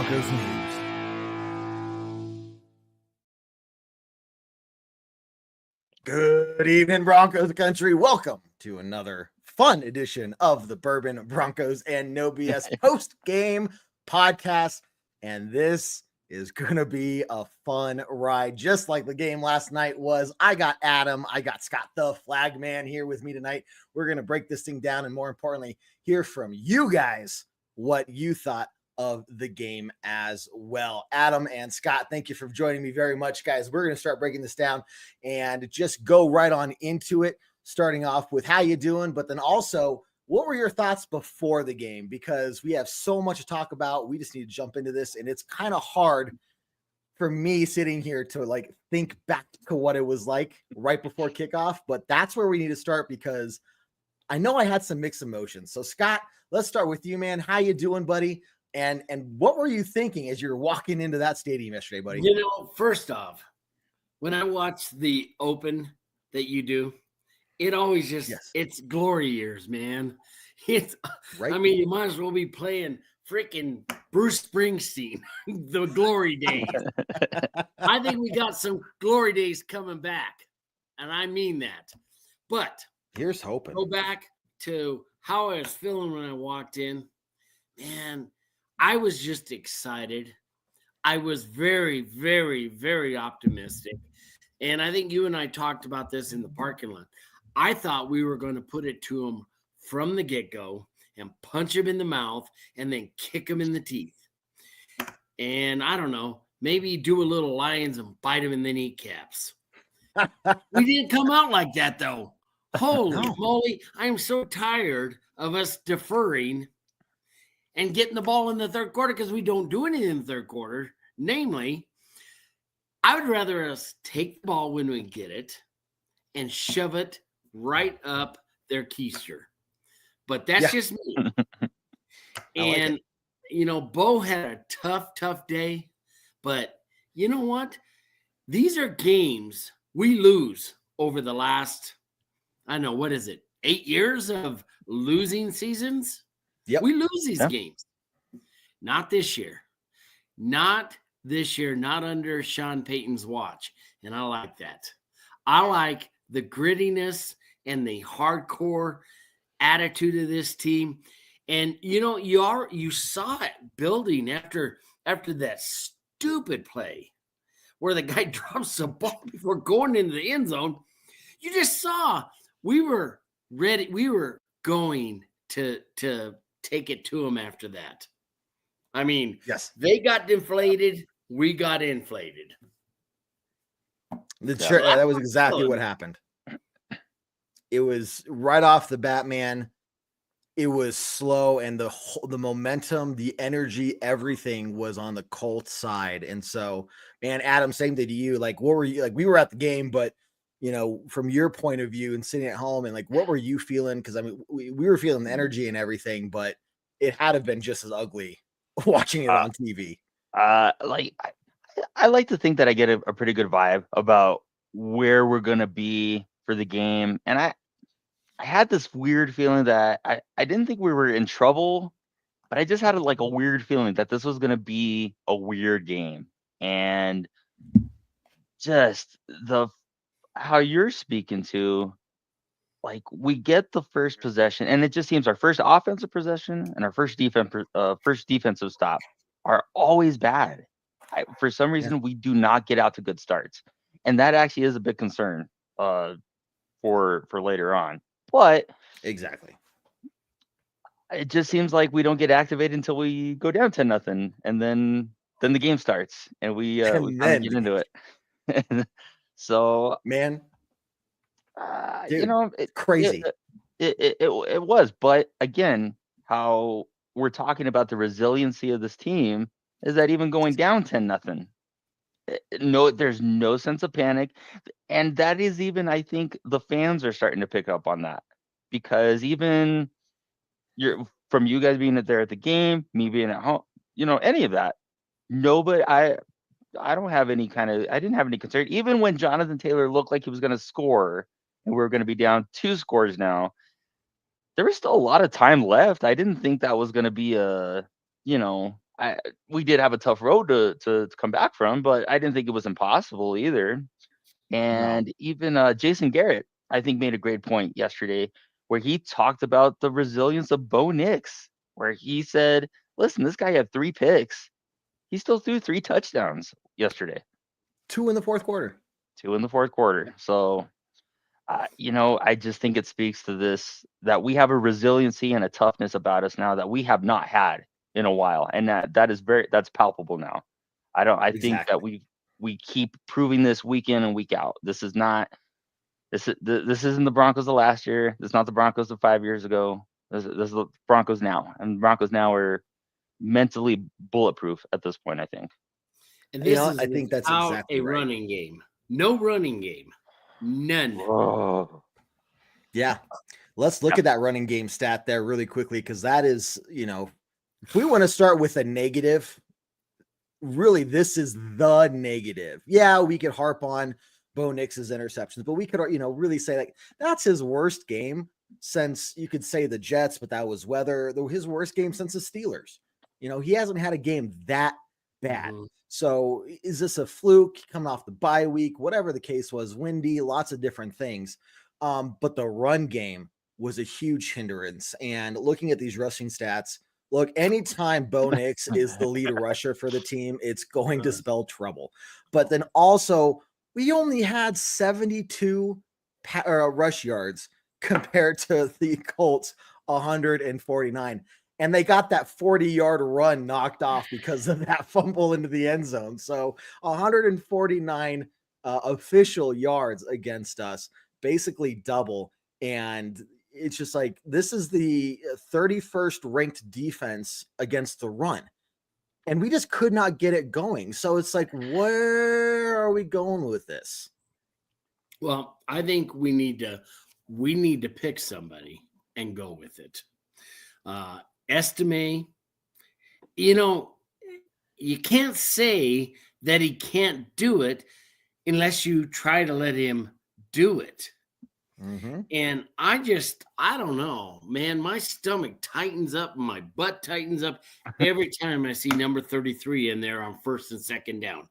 Broncos news. Good evening, Broncos country. Welcome to another fun edition of the Bourbon Broncos and No BS post-game podcast. And this is going to be a fun ride, just like the game last night was. I got Adam, I got Scott, the flag man, here with me tonight. We're going to break this thing down and, more importantly, hear from you guys what you thought of the game as well. Adam and Scott, thank you for joining me very much, guys. We're going to start breaking this down and just go right on into it, starting off with how you doing, but then also what were your thoughts before the game? Because we have so much to talk about. We just need to jump into this, and it's kind of hard for me sitting here to like think back to what it was like right before kickoff, but that's where we need to start because I know I had some mixed emotions. So Scott, let's start with you, man. How you doing, buddy? And what were you thinking as you were walking into that stadium yesterday, buddy? You know, first off, when I watch the open that you do, it always just, It's glory years, man. It's, right. I mean, you might as well be playing freaking Bruce Springsteen, the glory days. I think we got some glory days coming back, and I mean that. But here's hoping. Go back to how I was feeling when I walked in. Man, I was just excited. I was very, very, very optimistic. And I think you and I talked about this in the parking lot. I thought we were going to put it to him from the get-go and punch him in the mouth and then kick him in the teeth. And I don't know, maybe do a little Lions and bite him in the kneecaps. We didn't come out like that, though. Holy moly, I'm so tired of us deferring and getting the ball in the third quarter because we don't do anything in the third quarter. Namely, I would rather us take the ball when we get it and shove it right up their keister. But that's just me. And, like, you know, Bo had a tough day. But you know what? These are games we lose over the last, I don't know, what is it, 8 years of losing seasons? Yep. We lose these games. Not this year. Not this year. Not under Sean Payton's watch. And I like that. I like the grittiness and the hardcore attitude of this team. And, you know, you saw it building after that stupid play where the guy drops the ball before going into the end zone. You just saw we were ready. We were going to take it to him after that. I mean, they got deflated. We got inflated. That was exactly what happened. It was right off the bat, man. It was slow, and the momentum, the energy, everything was on the Colts side. And so, man, Adam, same thing to you. Like, what were you like? We were at the game, but you know, from your point of view and sitting at home, and like, what were you feeling? Because I mean, we were feeling the energy and everything, but it had to have been just as ugly watching it on TV. I like to think that I get a pretty good vibe about where we're gonna be for the game, and I had this weird feeling that I didn't think we were in trouble, but I just had like a weird feeling that this was gonna be a weird game, and just how you're speaking to, like, we get the first possession, and it just seems our first offensive possession and our first defensive stop are always bad. For some reason, we do not get out to good starts, and that actually is a big concern for later on. But exactly, it just seems like we don't get activated until we go down 10-0, and then the game starts, and we get into it. So, man, dude, you know, crazy. It was, but again, how we're talking about the resiliency of this team is that even going down 10-0, there's no sense of panic, and that is even, I think, the fans are starting to pick up on that, because even from you guys being there at the game, me being at home, you know, any of that, nobody, I don't have any I didn't have any concern. Even when Jonathan Taylor looked like he was going to score and we were going to be down 2 scores now, there was still a lot of time left. I didn't think that was going to be a we did have a tough road to come back from, but I didn't think it was impossible either. And even Jason Garrett, I think, made a great point yesterday where he talked about the resilience of Bo Nix, where he said, listen, this guy had 3 picks. He still threw 3 touchdowns yesterday. 2 in the fourth quarter. 2 in the fourth quarter. So, I just think it speaks to this, that we have a resiliency and a toughness about us now that we have not had in a while. And that's palpable now. I think that we keep proving this week in and week out. This isn't the Broncos of last year. This is not the Broncos of 5 years ago. This is the Broncos now. And the Broncos now are mentally bulletproof at this point, I think. And this is I think that's exactly right. Running game. No running game. None. Oh. Yeah. Let's look at that running game stat there really quickly, because that is, if we want to start with a negative, really, this is the negative. Yeah, we could harp on Bo Nix's interceptions, but we could, really say like that's his worst game since, you could say, the Jets, but that was weather. His worst game since the Steelers. He hasn't had a game that bad. Mm-hmm. So is this a fluke coming off the bye week? Whatever the case was, windy, lots of different things. But the run game was a huge hindrance. And looking at these rushing stats, look, anytime Bo Nix is the lead rusher for the team, it's going to spell trouble. But then also, we only had 72 rush yards compared to the Colts 149. And they got that 40-yard run knocked off because of that fumble into the end zone. So 149 official yards against us, basically double. And it's just like, this is the 31st ranked defense against the run. And we just could not get it going. So it's like, where are we going with this? Well, I think we need to pick somebody and go with it. 𝗕cie, you can't say that he can't do it unless you try to let him do it. Mm-hmm. And I don't know, man, my stomach tightens up and my butt tightens up every time I see number 33 in there on 1st and 2nd down.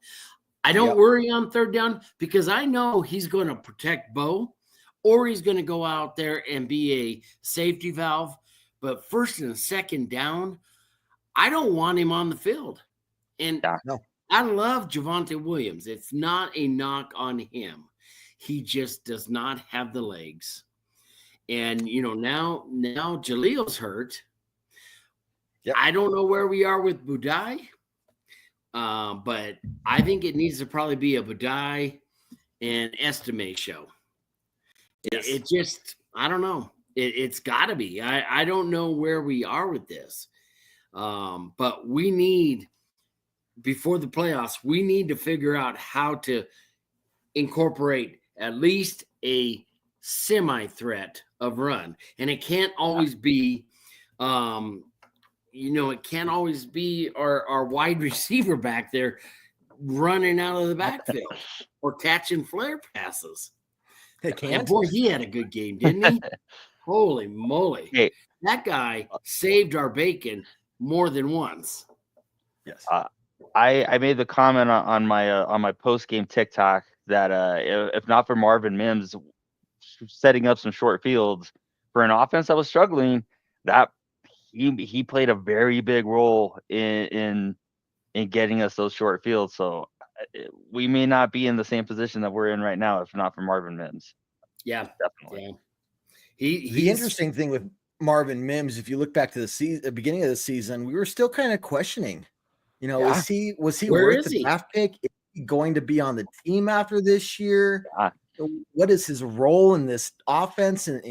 I don't worry on 3rd down because I know he's going to protect Bo, or he's going to go out there and be a safety valve. But 1st and 2nd down, I don't want him on the field. And I love Javonte Williams. It's not a knock on him. He just does not have the legs. And, now Jalil's hurt. Yep. I don't know where we are with Budai. But I think it needs to probably be a Budai and 𝗕cie show. Yes. It just, I don't know. It's got to be. I don't know where we are with this. But we need, before the playoffs, we need to figure out how to incorporate at least a semi-threat of run. And it can't always be, it can't always be our wide receiver back there running out of the backfield or catching flare passes. It can't. And boy, he had a good game, didn't he? Holy moly. Hey. That guy saved our bacon more than once. Yes. I made the comment on my post-game TikTok that if not for Marvin Mims setting up some short fields for an offense that was struggling, that he played a very big role in getting us those short fields. So we may not be in the same position that we're in right now if not for Marvin Mims. Yeah, definitely. Yeah. The interesting thing with Marvin Mims, if you look back to the beginning of the season, we were still kind of questioning, was he worth the draft pick? Is he going to be on the team after this year? Yeah. What is his role in this offense? And,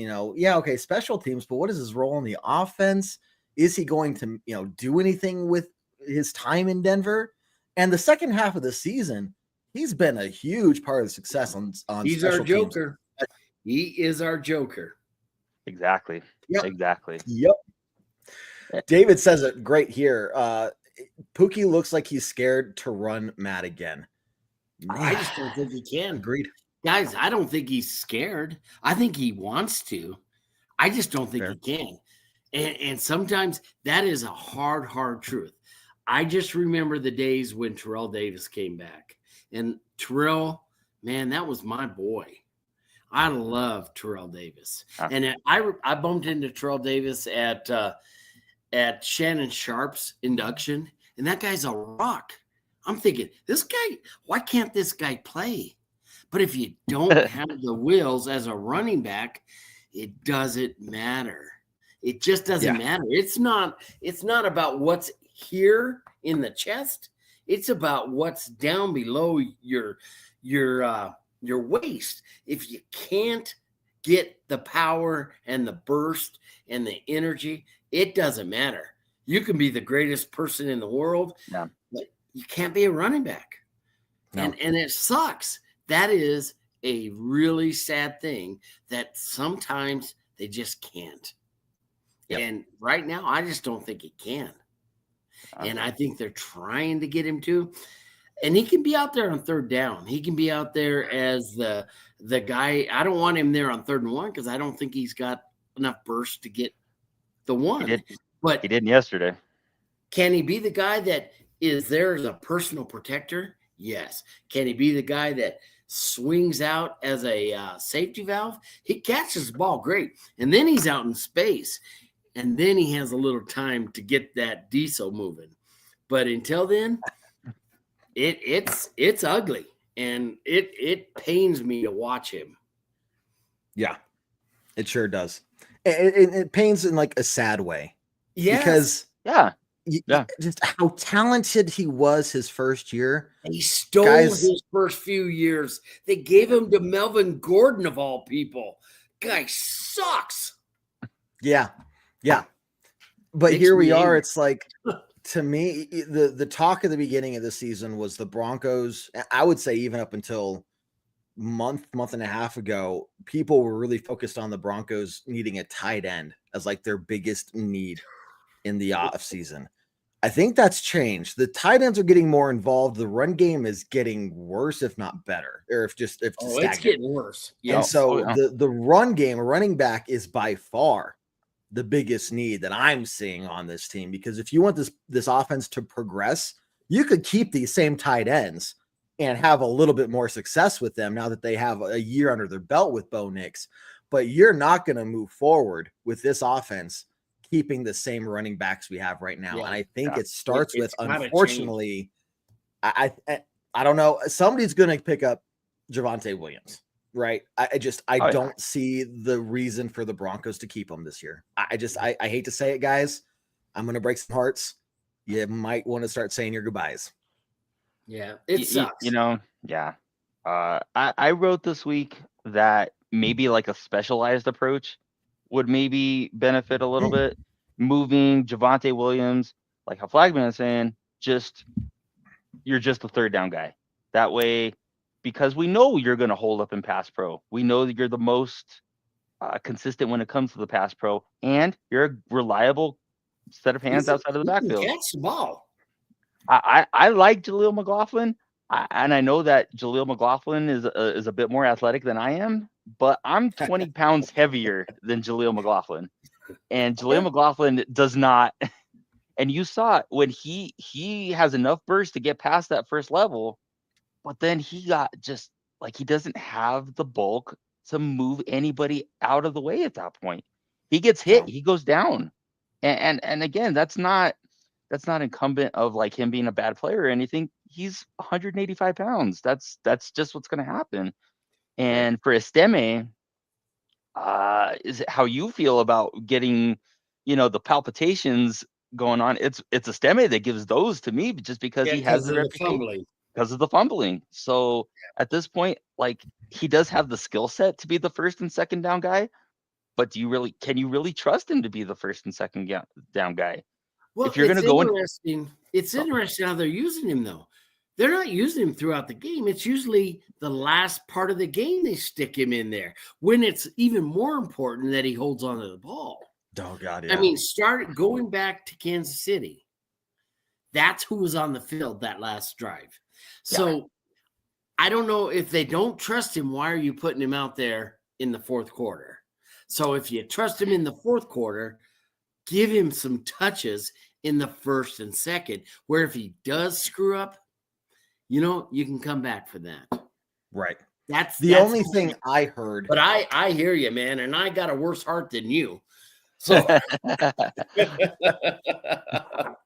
special teams, but what is his role in the offense? Is he going to, do anything with his time in Denver? And the second half of the season, he's been a huge part of the success on he's special our joker. Teams. He is our joker. Exactly. Yep. Exactly. Yep. David says it great here. 𝗕cie looks like he's scared to run Matt again. I just don't think he can. Agreed. Guys, I don't think he's scared. I think he wants to. I just don't think he can. And sometimes that is a hard truth. I just remember the days when Terrell Davis came back. And Terrell, man, that was my boy. I love Terrell Davis. And I bumped into Terrell Davis at Shannon Sharp's induction, and that guy's a rock. I'm thinking, this guy, why can't this guy play? But if you don't have the wheels as a running back, it doesn't matter. It just doesn't matter. It's not about what's here in the chest. It's about what's down below your waist. If you can't get the power and the burst and the energy, it doesn't matter. You can be the greatest person in the world, but you can't be a running back. No. And it sucks. That is a really sad thing that sometimes they just can't. Yep. And right now, I just don't think he can. And I think they're trying to get him to. And he can be out there on third down. He can be out there as the guy. I don't want him there on 3rd and 1 because I don't think he's got enough burst to get the one. But he didn't yesterday. Can he be the guy that is there as a personal protector? Yes. Can he be the guy that swings out as a safety valve? He catches the ball great. And then he's out in space. And then he has a little time to get that diesel moving. But until then, it's ugly. And it pains me to watch him. Yeah, it sure does. It pains in like a sad way. Yeah. Because just how talented he was his first year. He stole his first few years. They gave him to Melvin Gordon of all people. Guy sucks. Yeah. Yeah. But here we are. It's like, to me, the talk at the beginning of the season was the Broncos. I would say even up until month and a half ago, people were really focused on the Broncos needing a tight end as like their biggest need in the off season. I think that's changed. The tight ends are getting more involved. The run game is getting worse, if not better, or if it's getting worse. Yeah. And so the run game, running back, is by far the biggest need that I'm seeing on this team, because if you want this offense to progress, you could keep these same tight ends and have a little bit more success with them now that they have a year under their belt with Bo Nix. But you're not going to move forward with this offense keeping the same running backs we have right now. Yeah. And I think it starts with, unfortunately, I don't know, somebody's going to pick up Javonte Williams, right? I don't see the reason for the Broncos to keep him this year. I hate to say it, guys. I'm going to break some hearts. You might want to start saying your goodbyes. Yeah, it sucks. I wrote this week that maybe like a specialized approach would maybe benefit a little bit. Moving Javonte Williams, like how Flagman is saying, you're just a 3rd down guy. That way, because we know you're going to hold up in pass pro. We know that you're the most consistent when it comes to the pass pro, and you're a reliable set of hands outside of the backfield. Catch the ball. I like Jaleel McLaughlin, and I know that Jaleel McLaughlin is a bit more athletic than I am, but I'm 20 pounds heavier than Jaleel McLaughlin, and Jaleel McLaughlin does not. And you saw it when he has enough burst to get past that first level, but then he got just like, he doesn't have the bulk to move anybody out of the way at that point. He gets hit, he goes down, and again, that's not incumbent of like him being a bad player or anything. He's 185 pounds. That's just what's going to happen. And for 𝗕cie, is it how you feel about getting, the palpitations going on? It's 𝗕cie that gives those to me, just because he has the reputation because of the fumbling. So at this point, like, he does have the skill set to be the 1st and 2nd down guy, but can you really trust him to be the 1st and 2nd down guy? Well, if you're going to go it's interesting how they're using him, though. They're not using him throughout the game. It's usually the last part of the game they stick him in there, when it's even more important that he holds onto the ball. Oh, God, yeah. I mean, going back to Kansas City. That's who was on the field that last drive. So I don't know, if they don't trust him, why are you putting him out there in the 4th quarter? So if you trust him in the 4th quarter, give him some touches in the first and second, where if he does screw up, you can come back for that. Right. That's the only thing I heard. But I hear you, man, and I got a worse heart than you. So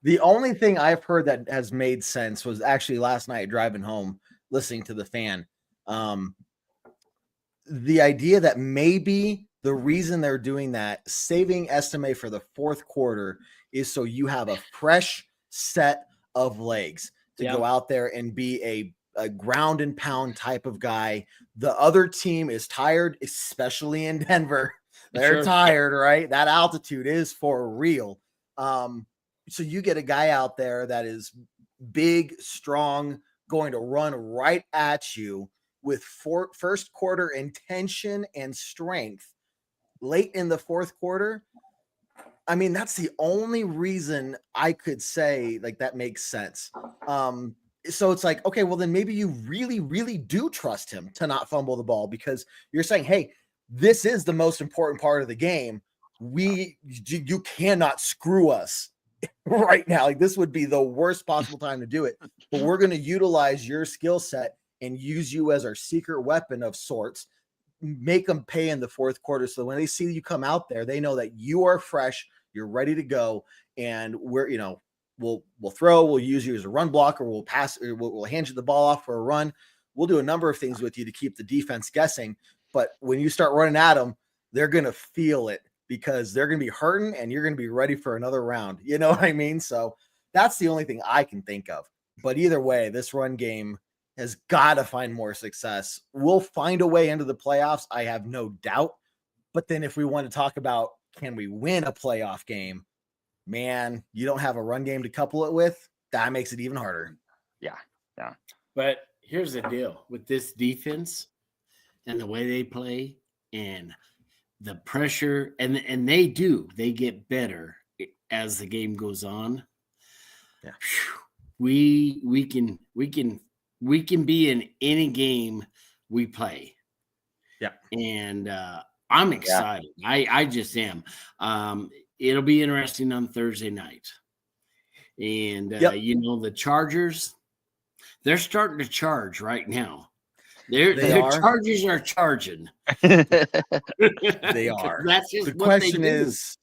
the only thing I've heard that has made sense was actually last night driving home, listening to the fan. The idea that maybe the reason they're doing that, saving 𝗕cie for the fourth quarter, is so you have a fresh set of legs to go out there and be a ground and pound type of guy. The other team is tired, especially in Denver. They're tired, right? That altitude is for real. So you get a guy out there that is big, strong, going to run right at you with first quarter intention and strength late in the fourth quarter. I mean, that's the only reason I could say like that makes sense. So it's like, okay, well then maybe you really, really do trust him to not fumble the ball, because you're saying, hey, this is the most important part of the game. You cannot screw us right now. Like, this would be the worst possible time to do it, but we're going to utilize your skill set and use you as our secret weapon of sorts, make them pay in the fourth quarter. So when they see you come out there, they know that you are fresh, you're ready to go. And we'll throw, we'll use you as a run blocker, we'll pass, or we'll hand you the ball off for a run. We'll do a number of things with you to keep the defense guessing. But when you start running at them, they're going to feel it, because they're going to be hurting and you're going to be ready for another round. You know what I mean? So that's the only thing I can think of. But either way, this run game has got to find more success. We'll find a way into the playoffs, I have no doubt. But then if we want to talk about, can we win a playoff game, man, you don't have a run game to couple it with. That makes it even harder. Yeah. But here's the deal with this defense and the way they play and the pressure, and they get better as the game goes on. Yeah. We can be in any game we play. Yeah. And I'm excited. Yeah. I just am. It'll be interesting on Thursday night. And the Chargers, they're starting to charge right now. Their Chargers are charging. They are. That's just the what question they do. is,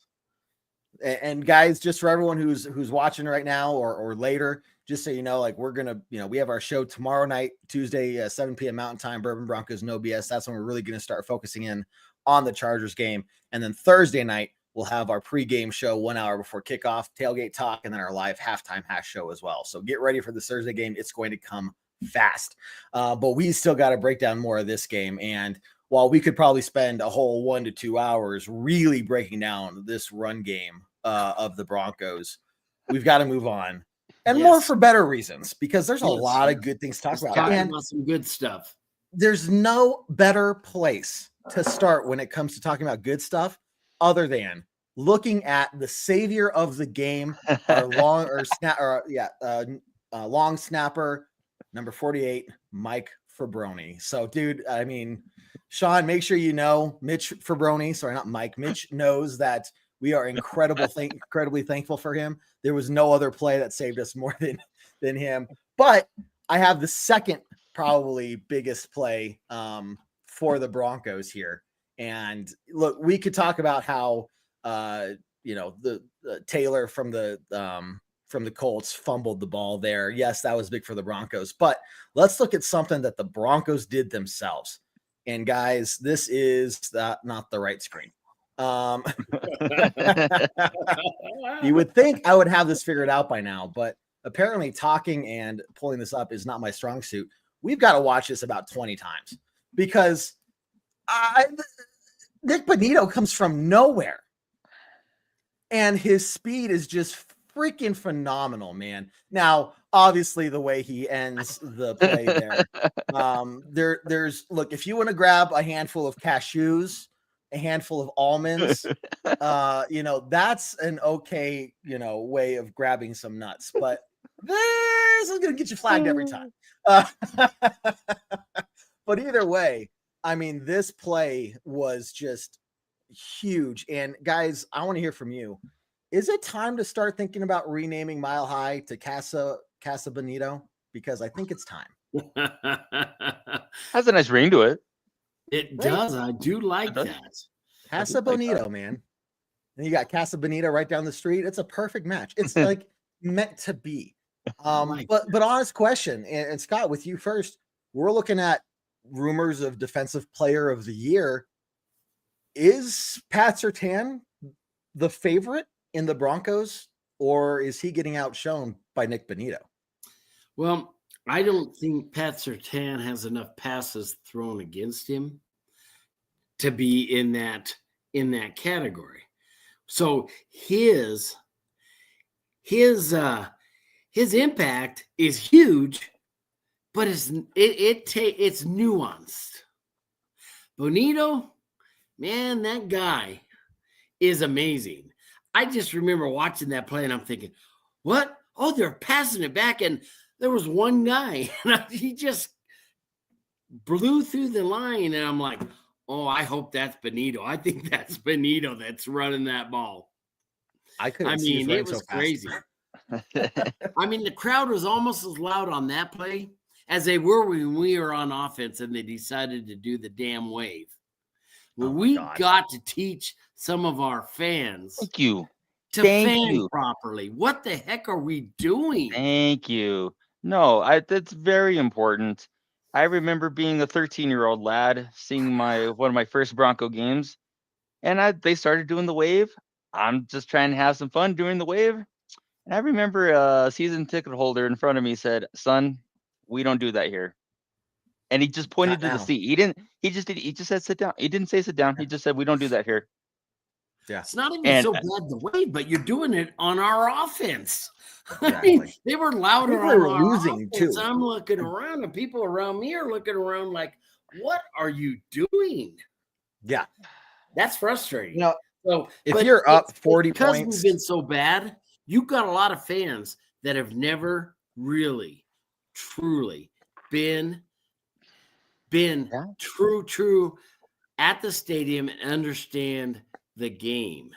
and guys, just for everyone who's watching right now or later, just so you know, like, we're gonna, we have our show tomorrow night, Tuesday, 7 p.m. Mountain Time, Bourbon Broncos No BS. That's when we're really gonna start focusing in on the Chargers game. And then Thursday night, we'll have our pregame show 1 hour before kickoff, tailgate talk, and then our live halftime hash show as well. So get ready for the Thursday game. It's going to come fast. But we still got to break down more of this game. And while we could probably spend a whole 1 to 2 hours really breaking down this run game of the Broncos, we've got to move on. And more for better reasons, because there's a lot of good things to talk about. And some good stuff. There's no better place to start when it comes to talking about good stuff other than looking at the savior of the game, our long snapper, number 48, Mike 𝗕𝗿𝗁. So, dude, I mean, Sean, make sure you know Mitch 𝗕𝗿𝗁. Sorry, not Mike. Mitch knows that we are incredibly thankful for him. There was no other play that saved us more than him. But I have the second probably biggest play for the Broncos here. And look, we could talk about how the Taylor from the Colts fumbled the ball there. Yes, that was big for the Broncos, but let's look at something that the Broncos did themselves. And guys, this is not the right screen. You would think I would have this figured out by now, but apparently talking and pulling this up is not my strong suit. We've got to watch this about 20 times, because Nick Bonito comes from nowhere, and his speed is just freaking phenomenal, man. Now, obviously, the way he ends the play there, look, if you want to grab a handful of cashews, a handful of almonds, that's an okay, way of grabbing some nuts. But this is going to get you flagged every time. But either way, I mean, this play was just huge. And guys, I want to hear from you. is it time to start thinking about renaming Mile High to 𝗕𝗿𝗁𝗁? Because I think it's time. Has a nice ring to it. It does. I do like does. that. 𝗕𝗿𝗁𝗁, man. And you got 𝗕𝗿𝗁𝗁 right down the street. It's a perfect match. It's like meant to be. But honest question, and Scott, with you first, we're looking at rumors of defensive player of the year. Is Pat Surtain the favorite in the Broncos, or is he getting outshone by Nick Bonitto? Well, I don't think Pat Surtain has enough passes thrown against him to be in that category. So his impact is huge, but it's nuanced. Bonitto, man, that guy is amazing. I just remember watching that play and I'm thinking, what? Oh, they're passing it back. And there was one guy and he just blew through the line. And I'm like, oh, I hope that's Bonitto. I think that's Bonitto that's running that ball. It was crazy. I mean, the crowd was almost as loud on that play as they were when we were on offense and they decided to do the damn wave. Well, we got to teach some of our fans to fan properly. What the heck are we doing? Thank you. No, that's very important. I remember being a 13-year-old lad, seeing one of my first Bronco games, and they started doing the wave. I'm just trying to have some fun doing the wave. And I remember a season ticket holder in front of me said, "Son, we don't do that here." And he just pointed to the seat. He just said, "Sit down." He didn't say sit down. He just said, "We don't do that here." Yeah. It's not even so bad the wave, but you're doing it on our offense. Exactly. I mean, they were louder on our losing offense. too. I'm looking around and people around me are looking around like, what are you doing? Yeah. That's frustrating. You know, so if you're up 40 because points, we've been so bad, you've got a lot of fans that have never really, truly been true at the stadium and understand the game.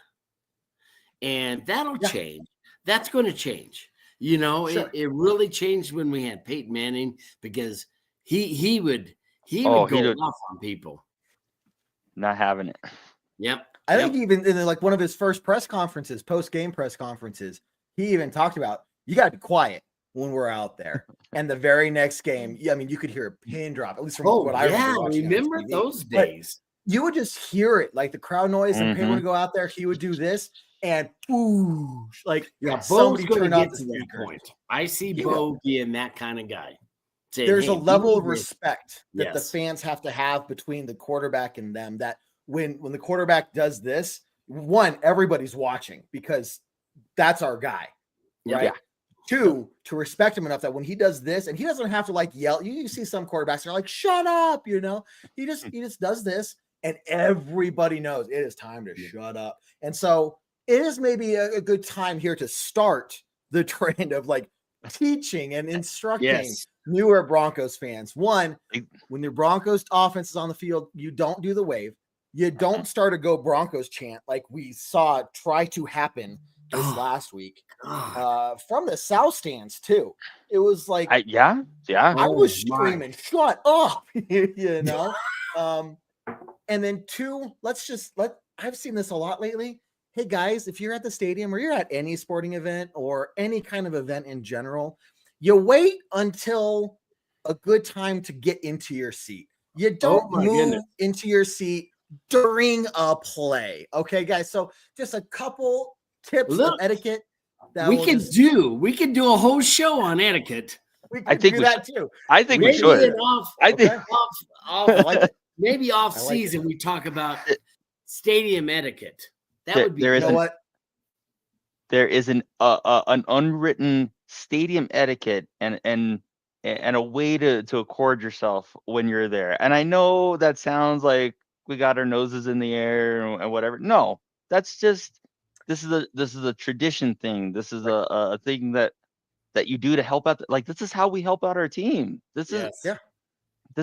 And that'll change. That's going to change. You know, sure. it really changed when we had Peyton Manning because he would go off on people. Not having it. Yep. I think even in like one of his first press conferences, post-game press conferences, he even talked about, you got to be quiet when we're out there. And the very next game, I mean, you could hear a pin drop, at least from what I remember those days. But you would just hear it, like the crowd noise, and Payne would go out there, he would do this, and like somebody turned off the that point. I see Bo being that kind of guy. Saying, there's a level of respect that the fans have to have between the quarterback and them, that when the quarterback does this, one, everybody's watching because that's our guy, right? Yeah. Two, to respect him enough that when he does this, and he doesn't have to like yell. You see some quarterbacks are like, "Shut up," you know. He just does this, and everybody knows it is time to shut up. And so it is maybe a good time here to start the trend of like teaching and instructing newer Broncos fans. One, when your Broncos offense is on the field, you don't do the wave. You don't start a "Go Broncos" chant like we saw try to happen this last week from the South stands too. It was like, I was screaming, "Shut up!" you know. And then two, I've seen this a lot lately. Hey guys, if you're at the stadium or you're at any sporting event or any kind of event in general, you wait until a good time to get into your seat. You don't move into your seat during a play. Okay, guys. So just a couple tips of etiquette that we can do a whole show on etiquette. I think we should. Too. I think we should. Maybe off season we talk about stadium etiquette. That would be there is an unwritten stadium etiquette and a way to accord yourself when you're there. And I know that sounds like we got our noses in the air and whatever. No, that's just this is a tradition thing. This is a thing that you do to help out. Like, this is how we help out our team. This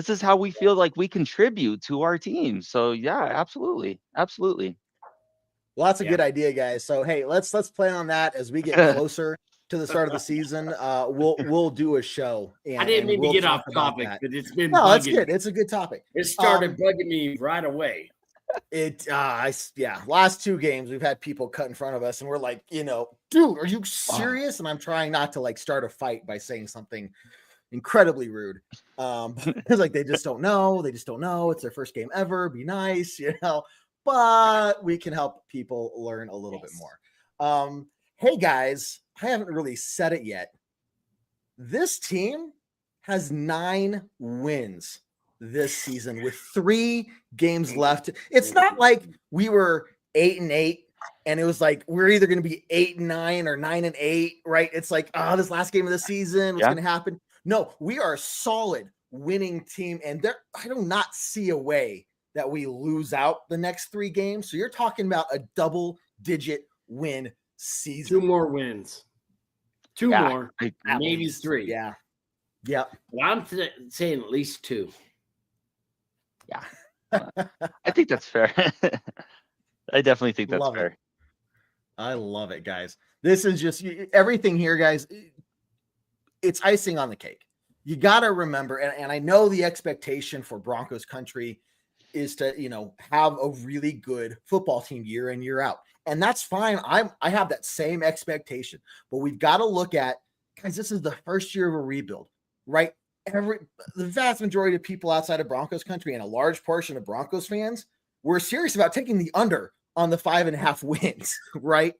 is how we feel like we contribute to our team. So yeah, absolutely. Well, that's a good idea, guys. So hey, let's plan on that as we get closer to the start of the season. We'll do a show. And, I didn't mean we'll to get off talk about topic, that. but it's been No, that's bugging good. me. It's a good topic. It started bugging me right away. Last 2 games we've had people cut in front of us, and we're like, dude, are you serious? And I'm trying not to like start a fight by saying something incredibly rude. Because like they just don't know. It's their first game ever. Be nice, but we can help people learn a little bit more. Hey guys, I haven't really said it yet. This team has 9 wins this season with 3 games left. It's not like we were 8-8 and it was like we're either going to be 8-9 or 9-8, right? It's like, this last game of the season, what's going to happen? No, we are a solid winning team, and I do not see a way that we lose out the next 3 games. So you're talking about a double-digit win season. 2 more wins. 2 more, maybe 3. Yeah. Well, I'm saying at least 2. Yeah. I think that's fair. I definitely think that's fair. I love it, guys. This is just everything here, guys. It's icing on the cake. You got to remember, and I know the expectation for Broncos country is to, have a really good football team year in, year out. And that's fine. I have that same expectation, but we've got to look at, guys, this is the first year of a rebuild, right? The vast majority of people outside of Broncos country and a large portion of Broncos fans were serious about taking the under on the 5.5 wins, right?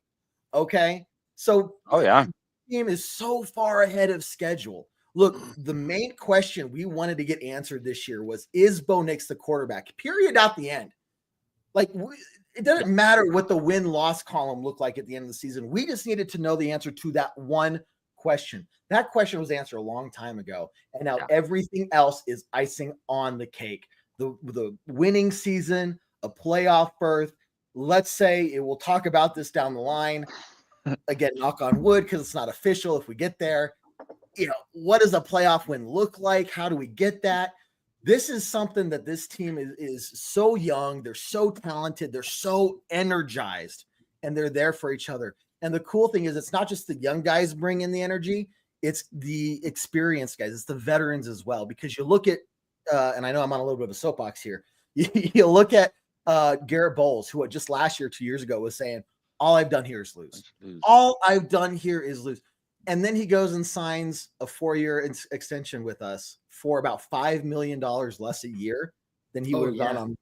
Okay. So the team is so far ahead of schedule. Look, the main question we wanted to get answered this year was, is Bo Nix the quarterback? Period. At the end. Like, it doesn't matter what the win-loss column looked like at the end of the season. We just needed to know the answer to that one question. That question was answered a long time ago, and now everything else is icing on the cake. The winning season, a playoff berth. Let's say we'll talk about this down the line. Again, knock on wood, because it's not official. If we get there, what does a playoff win look like? How do we get that? This is something that this team is so young. They're so talented. They're so energized, and they're there for each other. And the cool thing is, it's not just the young guys bring in the energy. It's the experienced guys. It's the veterans as well. Because you look at, and I know I'm on a little bit of a soapbox here. You look at Garrett Bowles, who just last year, 2 years ago, was saying, all I've done here is lose. All I've done here is lose. And then he goes and signs a 4-year extension with us for about $5 million less a year than he would have gone on.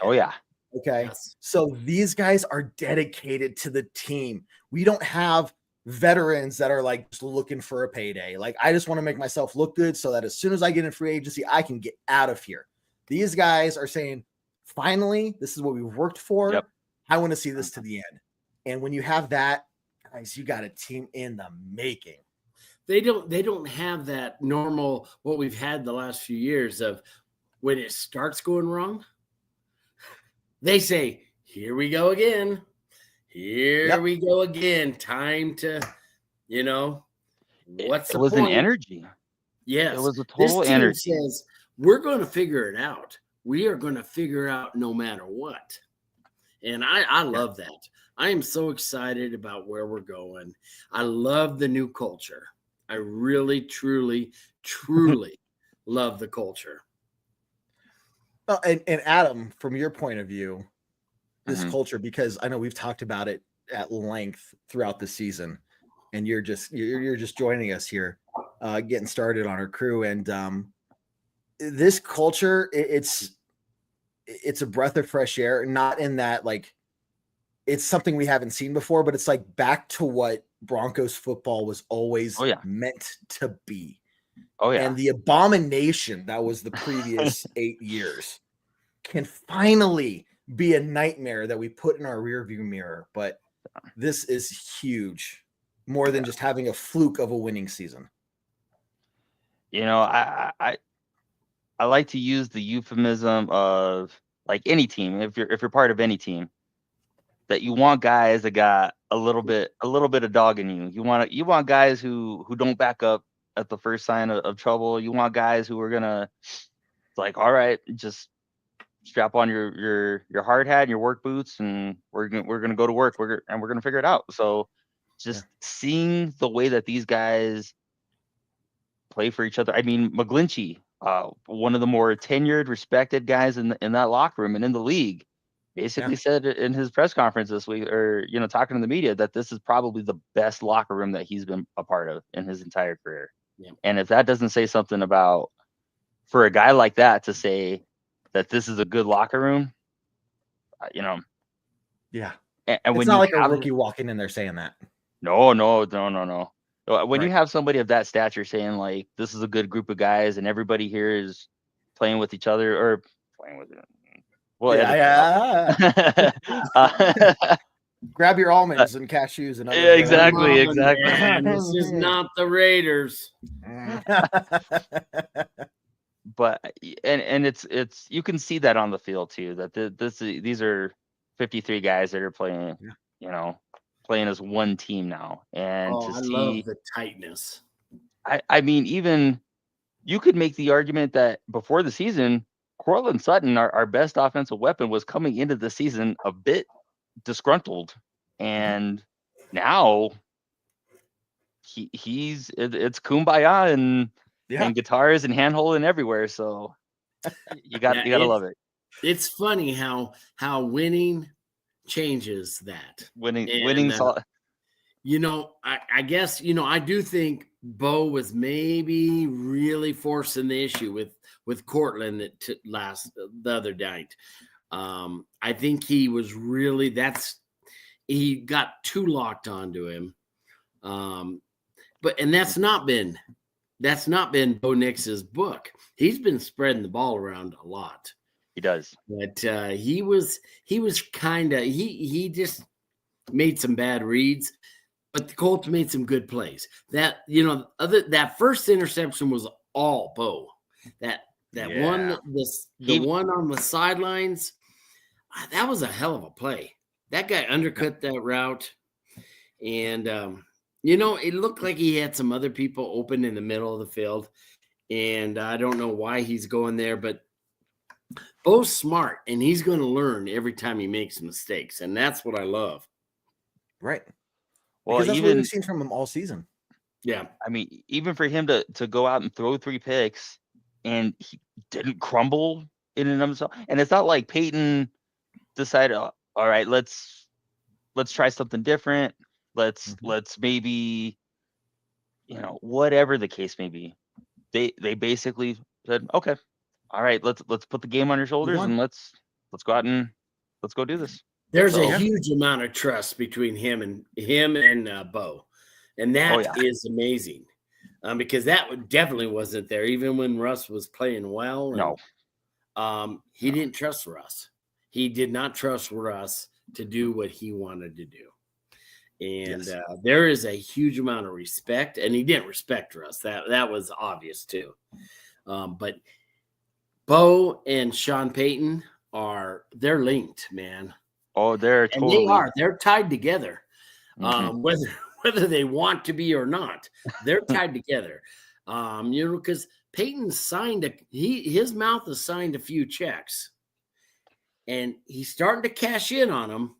Oh, yeah. Okay. Yes. So these guys are dedicated to the team. We don't have veterans that are like just looking for a payday. Like, I just want to make myself look good so that as soon as I get in free agency, I can get out of here. These guys are saying, finally, this is what we've worked for. Yep. I want to see this to the end. And when you have that, guys, you got a team in the making. They don't have that normal, what we've had the last few years of when it starts going wrong, they say, here we go again. Here we go again. Time to, what's the point? It was an energy. Yes. It was a total energy. Says, we're going to figure it out. We are going to figure out no matter what. And I love that. I am so excited about where we're going. I love the new culture. I really, truly, truly love the culture. Well, and Adam, from your point of view, this culture, because I know we've talked about it at length throughout the season, and you're just joining us here, getting started on our crew, and this culture, it's a breath of fresh air. Not in that like it's something we haven't seen before, but it's like back to what Broncos football was always meant to be. Oh yeah. And the abomination that was the previous 8 years can finally be a nightmare that we put in our rearview mirror. But this is huge, more than just having a fluke of a winning season. I like to use the euphemism of like any team. If you're part of any team, that you want guys that got a little bit of dog in you. You want guys who don't back up at the first sign of trouble. You want guys who are gonna like, all right, just strap on your hard hat and your work boots, and we're gonna go to work. We're gonna figure it out. So just seeing the way that these guys play for each other. I mean, 𝗕𝗿𝘁, one of the more tenured, respected guys in that locker room and in the league, basically said in his press conference this week, or talking to the media, that this is probably the best locker room that he's been a part of in his entire career. Yeah. And if that doesn't say something about, for a guy like that to say that this is a good locker room, Yeah. And it's when not you like a have, rookie walking in there saying that. No. When you Right. have somebody of that stature saying, like, this is a good group of guys and everybody here is playing with each other, or playing with it. Well, Grab your almonds and cashews and other Yeah, exactly. Man, this is not the Raiders. But and it's you can see that on the field too, that these are 53 guys that are playing, playing as one team now. And I love the tightness. I mean, even you could make the argument that before the season, Courtland Sutton, our best offensive weapon, was coming into the season a bit disgruntled, and now it's kumbaya and guitars and handholding everywhere. So you gotta love it. It's funny how winning changes that. Winning. I guess I do think Bo was maybe really forcing the issue with Courtland the other night. I think he was really he got too locked onto him. But that's not been Bo Nix's book. He's been spreading the ball around a lot. He does. But he was kind of he just made some bad reads, but the Colts made some good plays. That that first interception was all Bo. That one, the one on the sidelines, that was a hell of a play. That guy undercut that route, and it looked like he had some other people open in the middle of the field, and I don't know why he's going there, but Bo's smart, and he's going to learn every time he makes mistakes, and that's what I love. Right. Well, because that's what we've seen from him all season. Yeah. I mean, even for him to go out and throw 3 picks, and he didn't crumble in and of himself. And it's not like Peyton decided, all right, let's try something different. Let's maybe, whatever the case may be. They basically said, okay, all right, let's put the game on your shoulders and let's go out and let's go do this. There's a huge amount of trust between him and Bo, and that is amazing, because that definitely wasn't there even when Russ was playing well. And, he didn't trust Russ. He did not trust Russ to do what he wanted to do, and there is a huge amount of respect. And he didn't respect Russ. That was obvious too. But Bo and Sean Payton they're linked, man. Oh, they're tied together. Whether they want to be or not, they're tied together. Because Peyton signed his mouth has signed a few checks, and he's starting to cash in on them.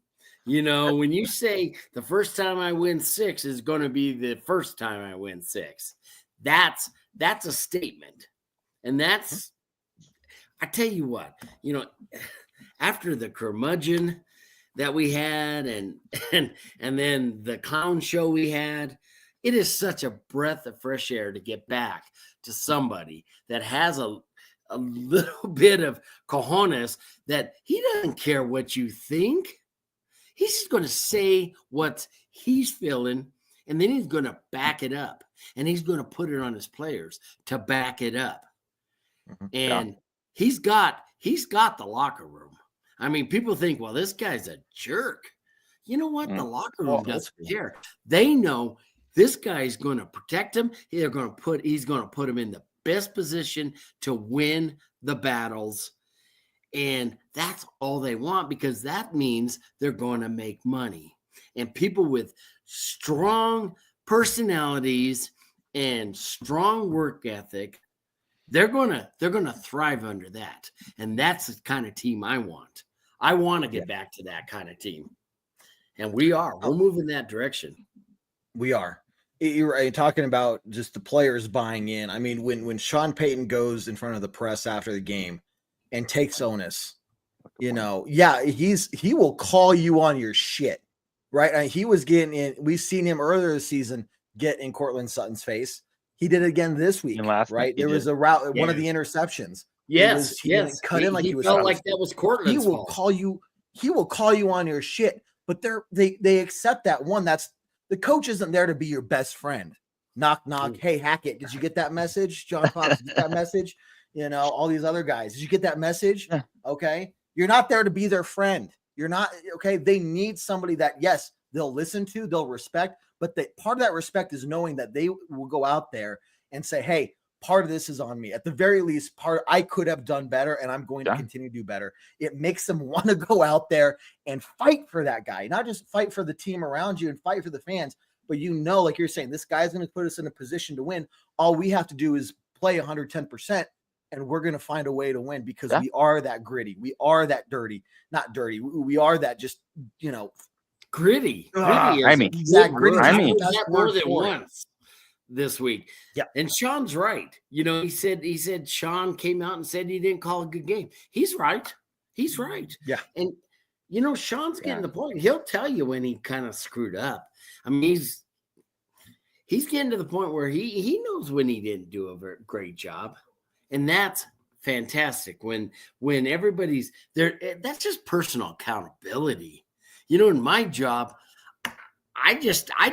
When you say the first time I win 6 is going to be the first time I win 6, that's a statement, and that's. I tell you what, after the curmudgeon that we had and then the clown show we had, it is such a breath of fresh air to get back to somebody that has a little bit of cojones, that he doesn't care what you think. He's just going to say what he's feeling, and then he's going to back it up, and he's going to put it on his players to back it up. And he's got the locker room. I mean, people think, well, this guy's a jerk. You know what? The locker room doesn't care. They know this guy's going to protect him. He's going to put him in the best position to win the battles. And that's all they want, because that means they're going to make money. And people with strong personalities and strong work ethic they're gonna thrive under that. And that's the kind of team I want. I want to get back to that kind of team. And we're moving that direction. We are. You're talking about just the players buying in. I mean, when Sean Payton goes in front of the press after the game and takes onus, he will call you on your shit, right? He was getting in. We've seen him earlier this season get in Cortland Sutton's face. He did it again this week, right? There was a route, one of the interceptions. Yes, cut in like he was. Felt like that was Cortland's fault. He will call you on your shit, but they accept that one. That's the coach isn't there to be your best friend. Knock, knock. Hey, Hackett, did you get that message? John Fox, did you get that message? All these other guys. Did you get that message? Okay. You're not there to be their friend. You're not, okay. They need somebody that, yes, they'll listen to, they'll respect, but part of that respect is knowing that they will go out there and say, hey, part of this is on me. At the very least, I could have done better, and I'm going to continue to do better. It makes them want to go out there and fight for that guy, not just fight for the team around you and fight for the fans, but like you're saying, this guy's going to put us in a position to win. All we have to do is play 110%, and we're going to find a way to win because we are that gritty. We are that not dirty. We are that just, gritty. Gritty. That's more than once this week. Yeah. And Sean's right. He said Sean came out and said he didn't call a good game. He's right. Yeah. And Sean's getting the point. He'll tell you when he kind of screwed up. I mean, he's getting to the point where he knows when he didn't do a very great job. And that's fantastic. When everybody's there, that's just personal accountability. In my job, I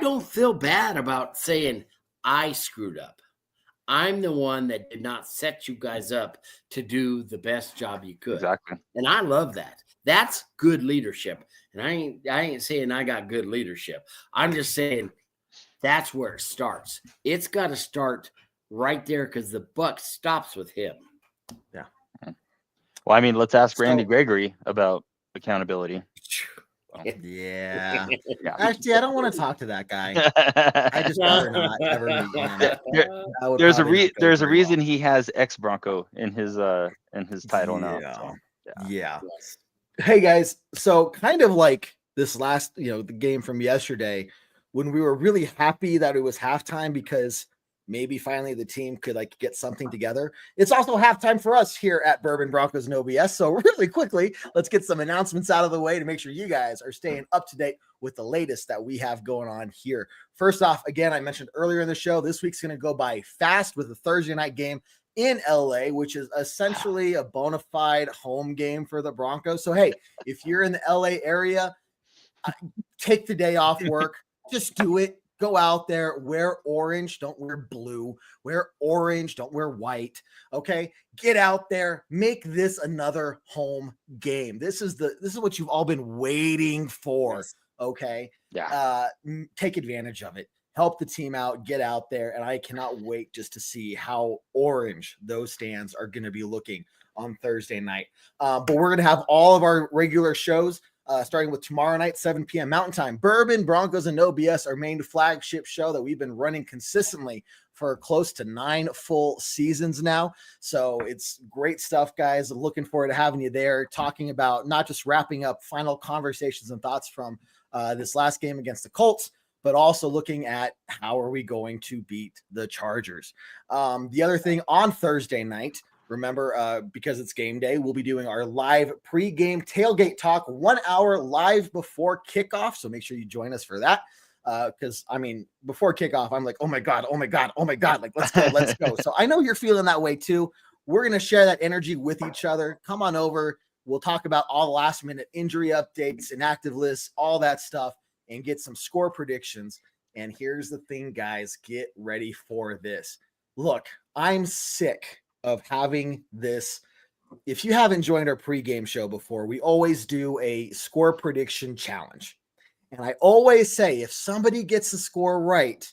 don't feel bad about saying I screwed up. I'm the one that did not set you guys up to do the best job you could. Exactly. And I love that. That's good leadership. And I ain't saying I got good leadership. I'm just saying that's where it starts. It's got to start right there because the buck stops with him. Yeah. Well, I mean, let's ask Randy Gregory about accountability. Yeah. Actually, I don't want to talk to that guy. I just rather not ever meet him. There's a reason he has ex-Bronco in his title now. So, yeah. Hey guys, so kind of like this last, the game from yesterday, when we were really happy that it was halftime because maybe finally the team could get something together. It's also halftime for us here at Bourbon Broncos No BS. So really quickly, let's get some announcements out of the way to make sure you guys are staying up to date with the latest that we have going on here. First off, again, I mentioned earlier in the show, this week's going to go by fast with a Thursday night game in LA, which is essentially a bona fide home game for the Broncos. So, hey, if you're in the LA area, take the day off work, just do it. Go out there, wear orange, don't wear blue, wear orange, don't wear white. Okay. Get out there, make this another home game. This is what you've all been waiting for. Okay. Yeah. Take advantage of it. Help the team out, get out there. And I cannot wait just to see how orange those stands are going to be looking on Thursday night. But we're going to have all of our regular shows starting with tomorrow night, 7 p.m. Mountain Time. Bourbon, Broncos, and No BS, our main flagship show that we've been running consistently for close to 9 full seasons now. So it's great stuff, guys. Looking forward to having you there, talking about not just wrapping up final conversations and thoughts from this last game against the Colts, but also looking at how are we going to beat the Chargers. The other thing on Thursday night, remember, because it's game day, we'll be doing our live pregame tailgate talk 1 hour live before kickoff. So make sure you join us for that. Because before kickoff, I'm like, oh my God. Like, let's go. So I know you're feeling that way too. We're going to share that energy with each other. Come on over. We'll talk about all the last minute injury updates, inactive lists, all that stuff, and get some score predictions. And here's the thing, guys, get ready for this. Look, I'm sick of having this. If you haven't joined our pregame show before, we always do a score prediction challenge. And I always say, if somebody gets the score right,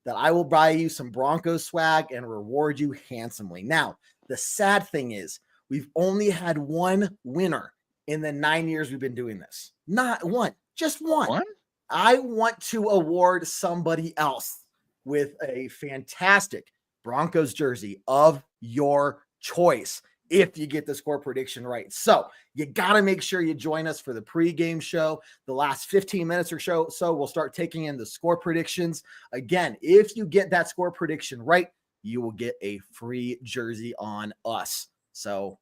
that I will buy you some Broncos swag and reward you handsomely. Now, the sad thing is we've only had one winner in the 9 years we've been doing this. Not one, just one. I want to award somebody else with a fantastic Broncos jersey of your choice if you get the score prediction right. So you got to make sure you join us for the pregame show. The last 15 minutes or so we'll start taking in the score predictions. Again, if you get that score prediction right, you will get a free jersey on us. So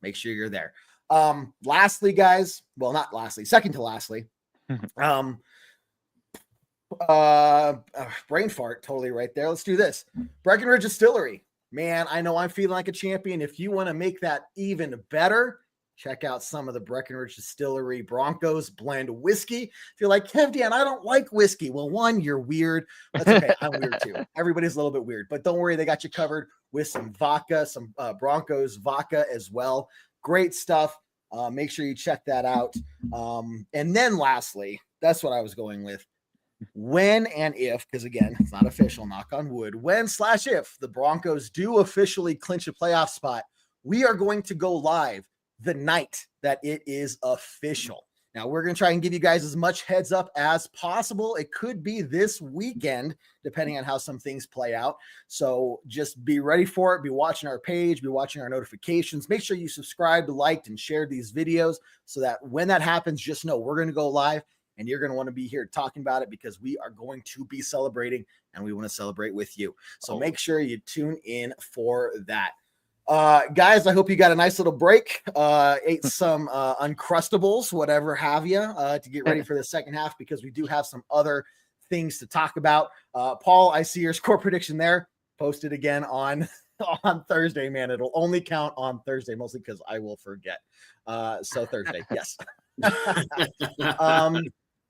make sure you're there. Lastly, guys, well, not lastly, second to lastly, brain fart totally right there. Let's do this. Breckenridge Distillery. Man, I know I'm feeling like a champion. If you want to make that even better, check out some of the Breckenridge Distillery Broncos blend whiskey. If you're like, Kev Dan, I don't like whiskey. Well, one, you're weird. That's okay. I'm weird too. Everybody's a little bit weird, but don't worry. They got you covered with some vodka, some Broncos vodka as well. Great stuff. Make sure you check that out. And then lastly, that's what I was going with. When and if, because again, it's not official, knock on wood, when/if the Broncos do officially clinch a playoff spot, we are going to go live the night that it is official. Now, we're going to try and give you guys as much heads up as possible. It could be this weekend, depending on how some things play out. So just be ready for it. Be watching our page, be watching our notifications. Make sure you subscribed, liked, and shared these videos so that when that happens, just know we're going to go live. And you're going to want to be here talking about it because we are going to be celebrating and we want to celebrate with you. So make sure you tune in for that. Guys, I hope you got a nice little break. Ate some Uncrustables, whatever have you, to get ready for the second half because we do have some other things to talk about. Paul, I see your score prediction there. Post it again on Thursday, man. It'll only count on Thursday, mostly because I will forget. So Thursday, yes.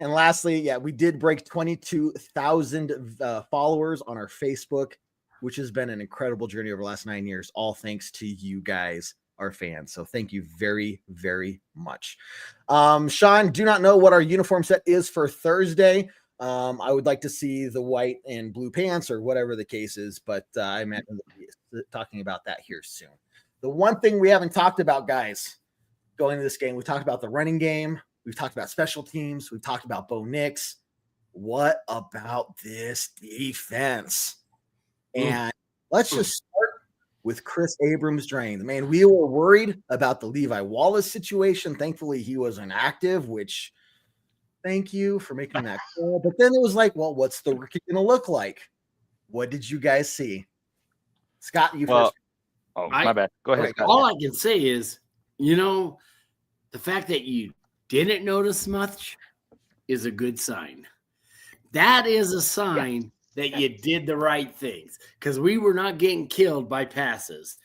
And lastly, yeah, we did break 22,000 followers on our Facebook, which has been an incredible journey over the last 9 years, all thanks to you guys, our fans. So thank you very, very much. Sean, do not know what our uniform set is for Thursday. I would like to see the white and blue pants or whatever the case is, but I imagine we'll be talking about that here soon. The one thing we haven't talked about, guys, going into this game, we talked about the running game. We've talked about special teams. We've talked about Bo Nix. What about this defense? And let's just start with Chris Abrams-Draine. Man, we were worried about the Levi Wallace situation. Thankfully, he was inactive, which thank you for making that call. But then it was like, well, what's the rookie going to look like? What did you guys see? Scott, you first. Oh, my bad. Go ahead, Scott. All I can say is, the fact that you didn't notice much is a good sign. That is a sign that you did the right things because we were not getting killed by passes.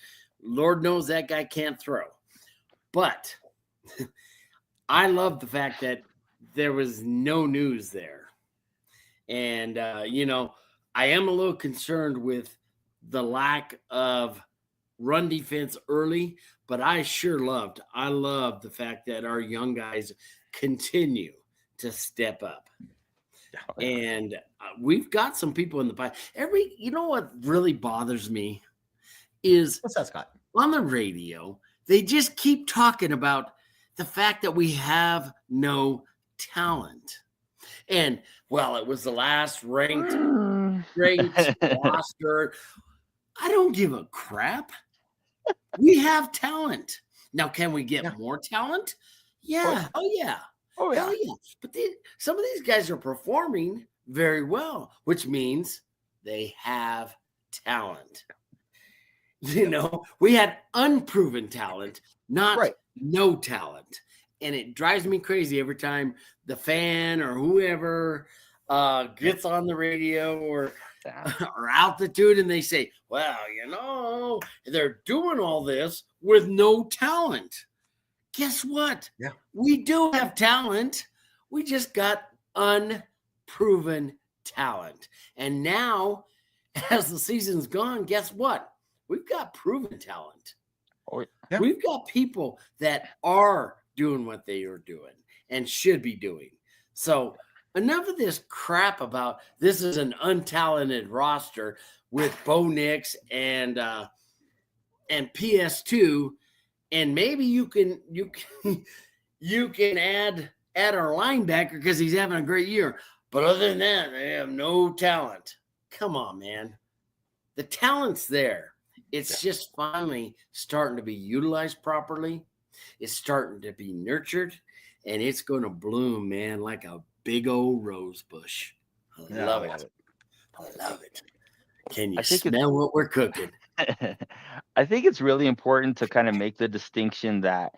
Lord knows that guy can't throw. But I love the fact that there was no news there. And, I am a little concerned with the lack of run defense early, but I love the fact that our young guys continue to step up. And we've got some people in the pipe. What really bothers me is what's that, Scott? On the radio, they just keep talking about the fact that we have no talent. And it was the last ranked roster. I don't give a crap. We have talent. Now, can we get more talent? Yeah. Oh, yeah. Oh, yeah. Hell yeah. But some of these guys are performing very well, which means they have talent. We had unproven talent, not no talent. And it drives me crazy every time the fan or whoever gets on the radio or altitude and they say, they're doing all this with no talent. Guess what? Yeah. We do have talent. We just got unproven talent. And now, as the season's gone, guess what? We've got proven talent. Oh, yeah. We've got people that are doing what they are doing and should be doing. So enough of this crap about this is an untalented roster with Bo Nix and PS2, and maybe you can add our linebacker because he's having a great year. But other than that, they have no talent. Come on, man. The talent's there. It's just finally starting to be utilized properly. It's starting to be nurtured, and it's going to bloom, man, like a big old rose bush. I love it. I love it. Can you smell what we're cooking? I think it's really important to kind of make the distinction that,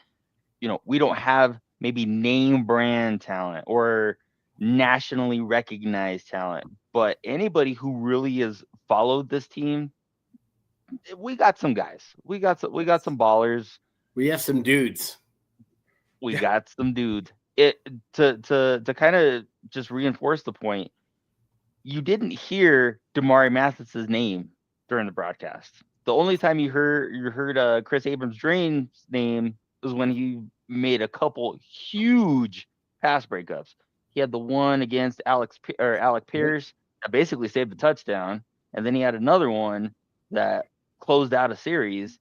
we don't have maybe name brand talent or nationally recognized talent, but anybody who really has followed this team, we got some guys. We got some ballers. We have some dudes. We got some dude. To kind of just reinforce the point, you didn't hear Damari Mathis's name during the broadcast. The only time you heard 𝗕cie 𝗹𝘁𝘀𝘁𝗄's name was when he made a couple huge pass breakups. He had the one against Alec Pierce that basically saved the touchdown, and then he had another one that closed out a series.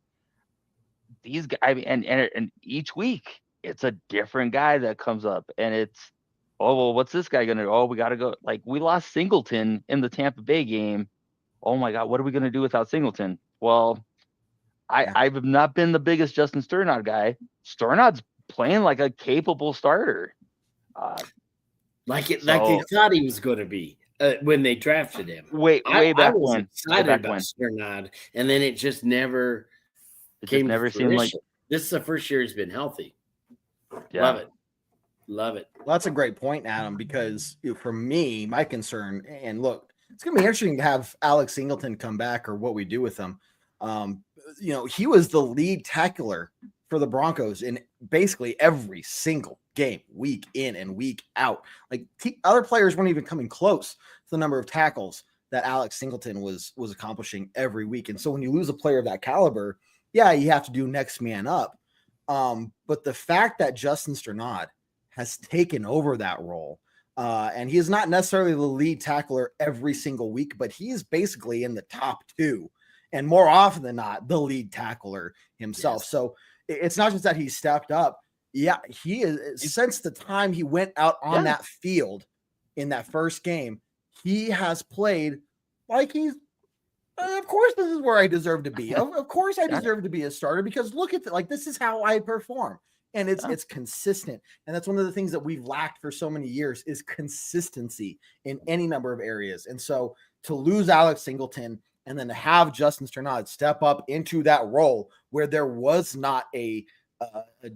These guys, and each week it's a different guy that comes up, and it's, oh, well, what's this guy gonna do? Oh, we gotta go. Like, we lost Singleton in the Tampa Bay game. Oh my God, what are we gonna do without Singleton? Well, I've not been the biggest Justin Sternad guy. Sternad's playing like a capable starter. Like he thought he was going to be when they drafted him. Way back I was when. excited about Sternad, and then it just never came. Never seemed like this is the first year he's been healthy. Yeah. Love it. Well, that's a great point, Adam, because for me, my concern, and look, it's going to be interesting to have Alex Singleton come back or what we do with him. He was the lead tackler for the Broncos in basically every single game, week in and week out. Like, other players weren't even coming close to the number of tackles that Alex Singleton was accomplishing every week. And so when you lose a player of that caliber, yeah, you have to do next man up. But the fact that Justin Sternad has taken over that role, and he is not necessarily the lead tackler every single week, but he is basically in the top two, and more often than not, the lead tackler himself. Yes. So it's not just that he stepped up. Yeah, he is. Since the time he went out on that field in that first game, he has played like he's, of course, this is where I deserve to be. Of course, I deserve to be a starter, because look at this is how I perform. And it's consistent. And that's one of the things that we've lacked for so many years is consistency in any number of areas. And so to lose Alex Singleton and then to have Justin Sternad step up into that role where there was not a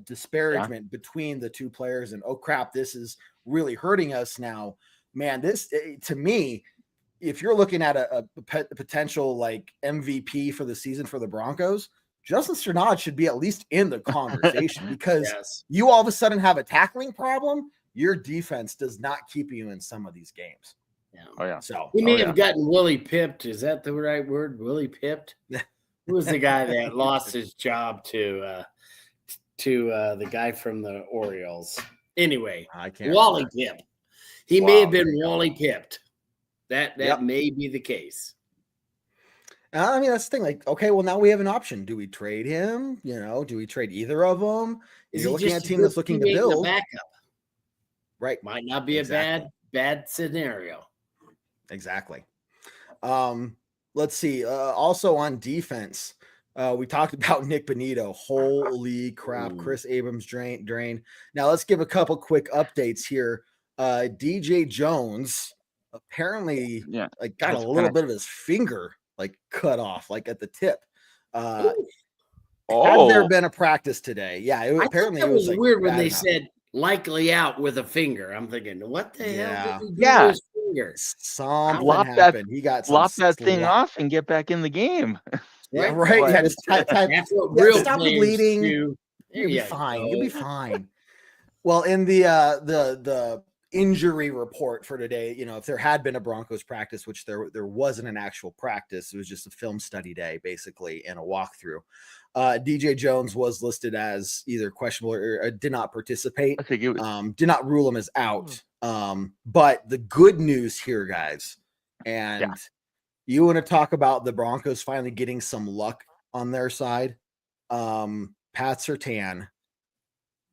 disparagement between the two players, and, oh crap, this is really hurting us now, man. This, to me, if you're looking at a potential like MVP for the season for the Broncos, Justin Sternad should be at least in the conversation, because you all of a sudden have a tackling problem. Your defense does not keep you in some of these games. Yeah. Oh yeah. So he may have gotten Willie pipped. Is that the right word? Willie pipped? Who was the guy that lost his job to the guy from the Orioles? Anyway, Wally Pipp. He may have been Wally pipped. That may be the case. I mean, that's the thing. Like, okay, well, now we have an option. Do we trade him? Do we trade either of them? If you're looking at a team that's looking to build, backup, right? Might not be a bad scenario. Exactly. Let's see. Also on defense, we talked about Nick Bonito. Holy crap, 𝗕cie 𝗹𝘁𝘀𝘁𝘀 drain. Now let's give a couple quick updates here. DJ Jones apparently got a little bit of his finger cut off, at the tip. Had there been a practice today? Yeah, apparently it was weird when they said likely out with a finger. I'm thinking, what the hell did he do to his finger? Something happened. He got lop that thing off and get back in the game. Yeah, right. Yeah, just stop the bleeding. You'll be fine. You'll be fine. Well, in the injury report for today, if there had been a Broncos practice, which there wasn't an actual practice, it was just a film study day basically and a walkthrough. DJ Jones was listed as either questionable or did not participate. Did not rule him as out. But the good news here, guys, and you want to talk about the Broncos finally getting some luck on their side. Pat Surtain,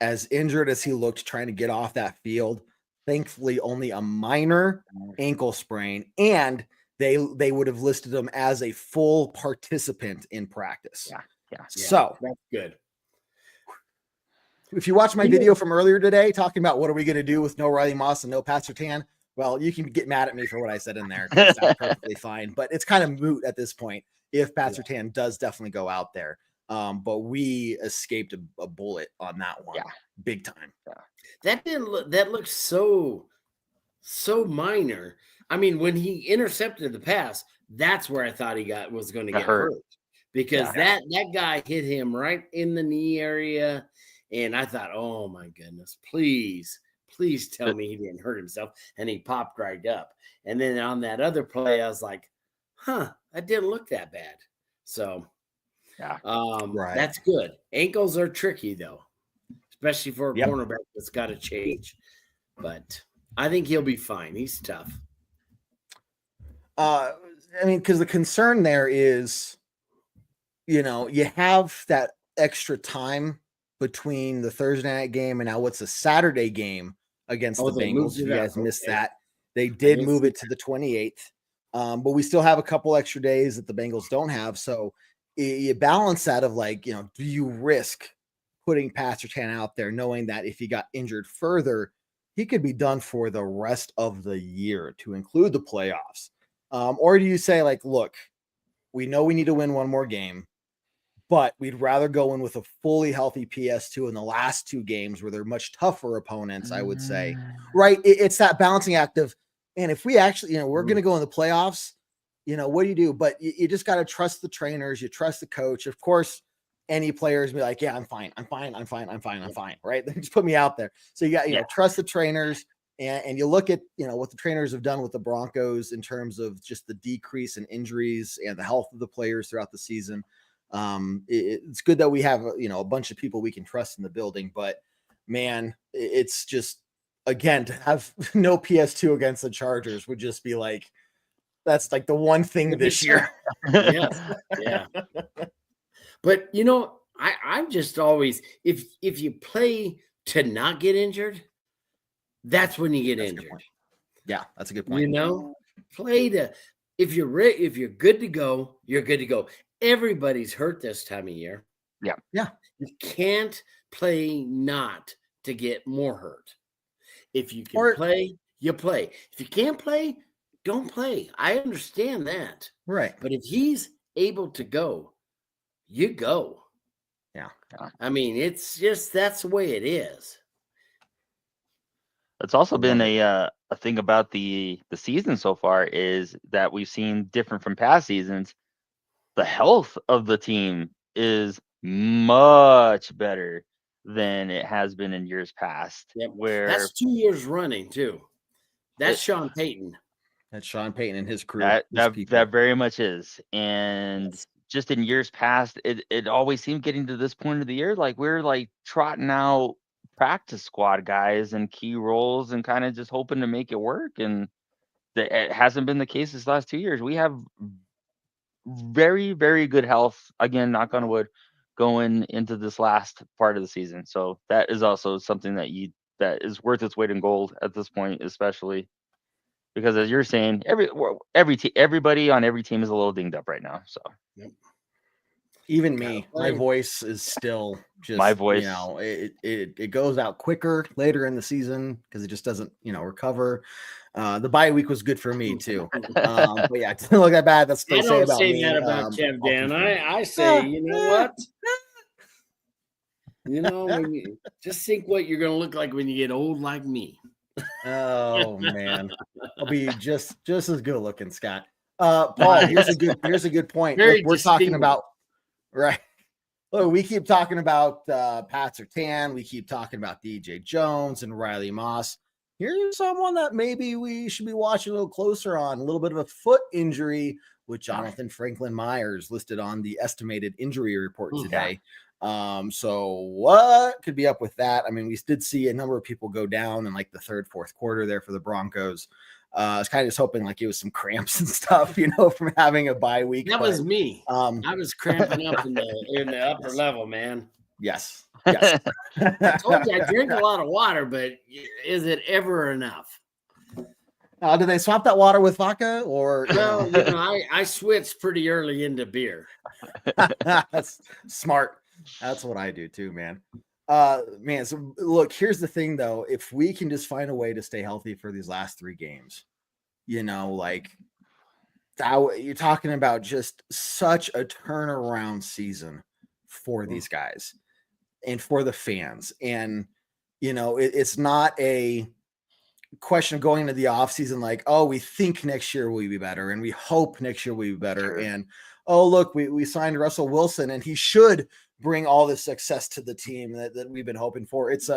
as injured as he looked trying to get off that field, thankfully only a minor ankle sprain, and they would have listed him as a full participant in practice. Yeah. So that's good. If you watch my video from earlier today talking about what are we going to do with no Riley Moss and no Pat Surtain, well, you can get mad at me for what I said in there because that's perfectly fine. But it's kind of moot at this point if Pat Surtain does definitely go out there. But we escaped a bullet on that one, big time. That looked so minor. I mean, when he intercepted the pass, that's where I thought he was going to get hurt because that guy hit him right in the knee area. And I thought, oh my goodness, please tell me he didn't hurt himself. And he popped right up. And then on that other play, I was like, that didn't look that bad. So that's good. Ankles are tricky though, especially for a cornerback that's got to change. But I think he'll be fine. He's tough. I mean, because the concern there is, you have that extra time between the Thursday night game and now what's a Saturday game against the Bengals. You guys missed that. They did move it to the 28th. But we still have a couple extra days that the Bengals don't have. So you balance that of do you risk putting Pat Surtain out there knowing that if he got injured further, he could be done for the rest of the year to include the playoffs? Or do you say look, we know we need to win one more game, but we'd rather go in with a fully healthy PS2 in the last two games where they're much tougher opponents, I would say. Right? It's that balancing act of, and if we actually, we're going to go in the playoffs, what do you do? But you just got to trust the trainers. You trust the coach. Of course, any players be like, yeah, I'm fine. Right? They just put me out there. So you got, trust the trainers. And you look at, what the trainers have done with the Broncos in terms of just the decrease in injuries and the health of the players throughout the season. It's good that we have, a bunch of people we can trust in the building, but man, it's just, again, to have no PS2 against the Chargers would just be that's the one thing this year. Yeah. But I'm just always, if you play to not get injured, that's when you get injured. Yeah, that's a good point. Play to, if you're good to go, you're good to go. Everybody's hurt this time of year. Yeah. You can't play not to get more hurt. If you can play, you play. If you can't play, don't play. I understand that. Right. But if he's able to go, you go. Yeah. I mean, it's just, that's the way it is. It's also been a thing about the season so far is that we've seen different from past seasons. The health of the team is much better than it has been in years past. Yep. Where that's 2 years running too. That's Sean Payton. That's Sean Payton and his crew. That very much is. And just in years past, it always seemed getting to this point of the year, we're trotting out practice squad guys and key roles and kind of just hoping to make it work. And it hasn't been the case this last 2 years. We have very, very good health, again, knock on wood, going into this last part of the season. So that is also something that is worth its weight in gold at this point, especially because, as you're saying, everybody on every team is a little dinged up right now. So even me, my voice is still just my voice. It goes out quicker later in the season because it just doesn't recover. The bye week was good for me too. But yeah, it didn't look that bad. That's what I don't say me. that about Kev, Dan. I say, you know what? When you just think what you're going to look like when you get old like me. Oh man, I'll be just as good looking, Scott. Paul, here's a good point. Look, we're talking about right. Look, we keep talking about Pat Surtain. We keep talking about DJ Jones and Riley Moss. Here's someone that maybe we should be watching a little closer on. A little bit of a foot injury with Jonathan Franklin Myers listed on the estimated injury report today. So what could be up with that? I mean, we did see a number of people go down in the third, fourth quarter there for the Broncos. I was kind of just hoping it was some cramps and stuff, from having a bye week. That was me. I was cramping up in the upper level, man. Yes. I told you I drink a lot of water, but is it ever enough? Do they swap that water with vodka or? Well, you know, I switched pretty early into beer. That's smart. That's what I do too, man. Man, so look, here's the thing though. If we can just find a way to stay healthy for these last 3 games, you know, like that, you're talking about just such a turnaround season for these guys and for the fans. And, you know, it's not a question of going into the offseason like, oh, we think next year will be better and we hope next year will be better. Sure. And, oh, look, we signed Russell Wilson and he should bring all the success to the team that we've been hoping for. It's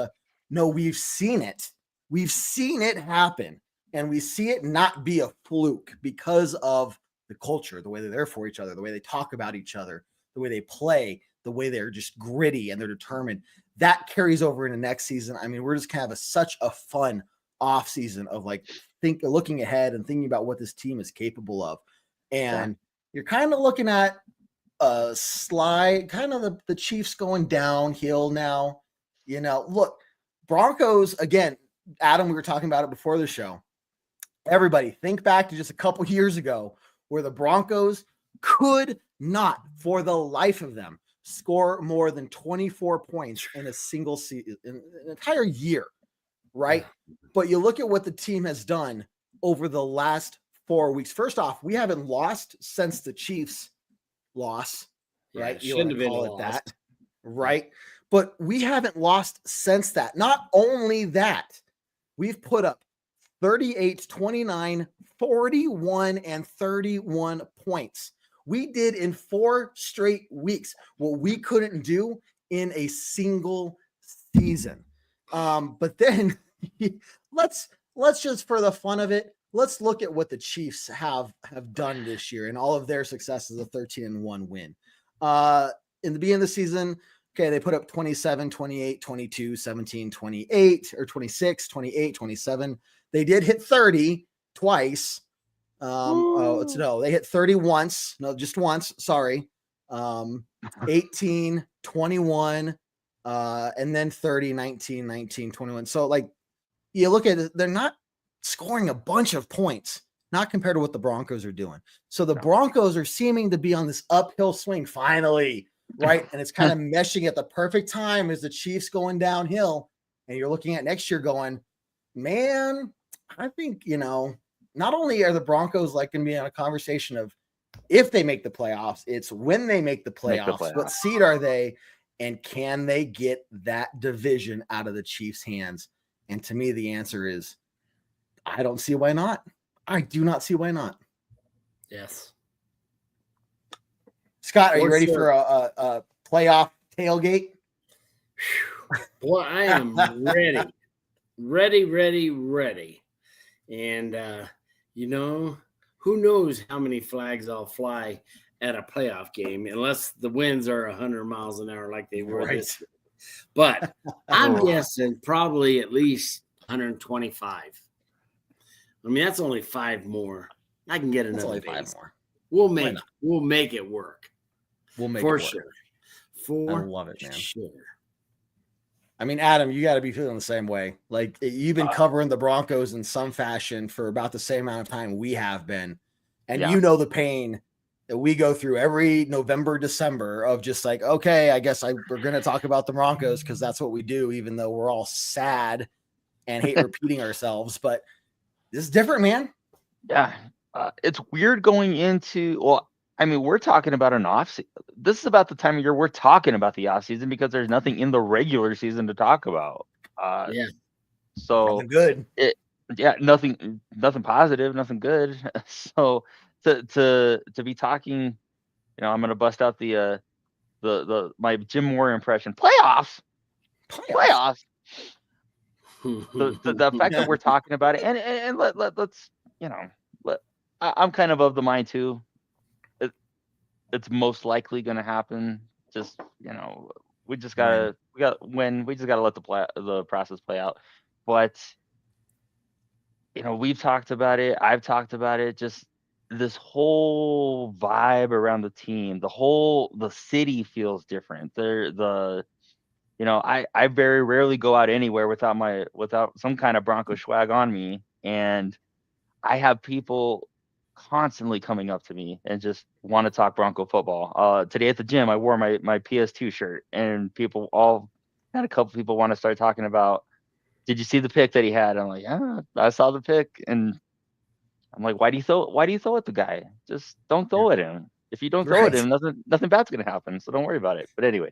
no, we've seen it. We've seen it happen. And we see it not be a fluke because of the culture, the way they're there for each other, the way they talk about each other, the way they play, the way they're just gritty and they're determined. That carries over into next season. I mean, we're just kind of such a fun off season of like looking ahead and thinking about what this team is capable of. And you're kind of looking at a slide, kind of the Chiefs going downhill now. You know, look, Broncos, again, Adam, we were talking about it before the show. Everybody think back to just a couple years ago where the Broncos could not, for the life of them, score more than 24 points in a single season, in an entire year, right? But you look at what the team has done over the last 4 weeks. First off, we haven't lost since the Chiefs loss, right? You want to call it that, right? But we haven't lost since that. Not only that, we've put up 38, 29, 41, and 31 points. We did in 4 straight weeks what we couldn't do in a single season. But then let's just, for the fun of it, let's look at what the Chiefs have done this year and all of their successes, a 13-1 win. In the beginning of the season, okay, they put up 27, 28, 22, 17, 28, or 26, 28, 27. They did hit 30 twice. They hit 30 once. No, just once. Sorry. 18, 21, and then 30, 19, 19, 21. So like you look at it, they're not scoring a bunch of points, not compared to what the Broncos are doing. So the Broncos are seeming to be on this uphill swing finally, right? And it's kind of meshing at the perfect time as the Chiefs going downhill. And you're looking at next year going, man, I think, you know, not only are the Broncos like going to be in a conversation of if they make the playoffs, it's when they make the playoffs. What seed are they? And can they get that division out of the Chiefs' hands? And to me, the answer is, I don't see why not. I do not see why not. Yes. Scott, are you ready for a playoff tailgate? Boy, I am ready. And, you know, who knows how many flags I'll fly at a playoff game, unless the winds are 100 miles an hour like they were this year. But I'm guessing probably at least 125. I mean, that's only 5 more. I can get another 5 more. We'll make it work. We'll make for it work. Sure. I love it, man. Sure. I mean, Adam, you got to be feeling the same way. Like you've been covering the Broncos in some fashion for about the same amount of time we have been. And you know the pain that we go through every November, December of just like, okay, I guess we're going to talk about the Broncos because that's what we do, even though we're all sad and hate repeating ourselves. But this is different, man. Yeah. It's weird going into, well, I mean, we're talking about an off season. This is about the time of year we're talking about the off season because there's nothing in the regular season to talk about. So nothing good. Nothing positive, nothing good. So to be talking, you know, I'm gonna bust out the my Jim Moore impression. Playoffs. The fact that we're talking about it and let's, you know, I'm kind of the mind too. It's most likely going to happen. Just, you know, we just gotta let the process play out. But, you know, we've talked about it. I've talked about it. Just this whole vibe around the team, the city feels different. You know, I very rarely go out anywhere without some kind of Bronco swag on me. And I have people constantly coming up to me and just want to talk Bronco football. Today at the gym, I wore my PS2 shirt, and had a couple people want to start talking about, did you see the pick that he had? I'm like, yeah, I saw the pick, and I'm like, why do you throw at the guy? Just don't throw at him. If you don't throw at him, nothing bad's gonna happen. So don't worry about it. But anyway,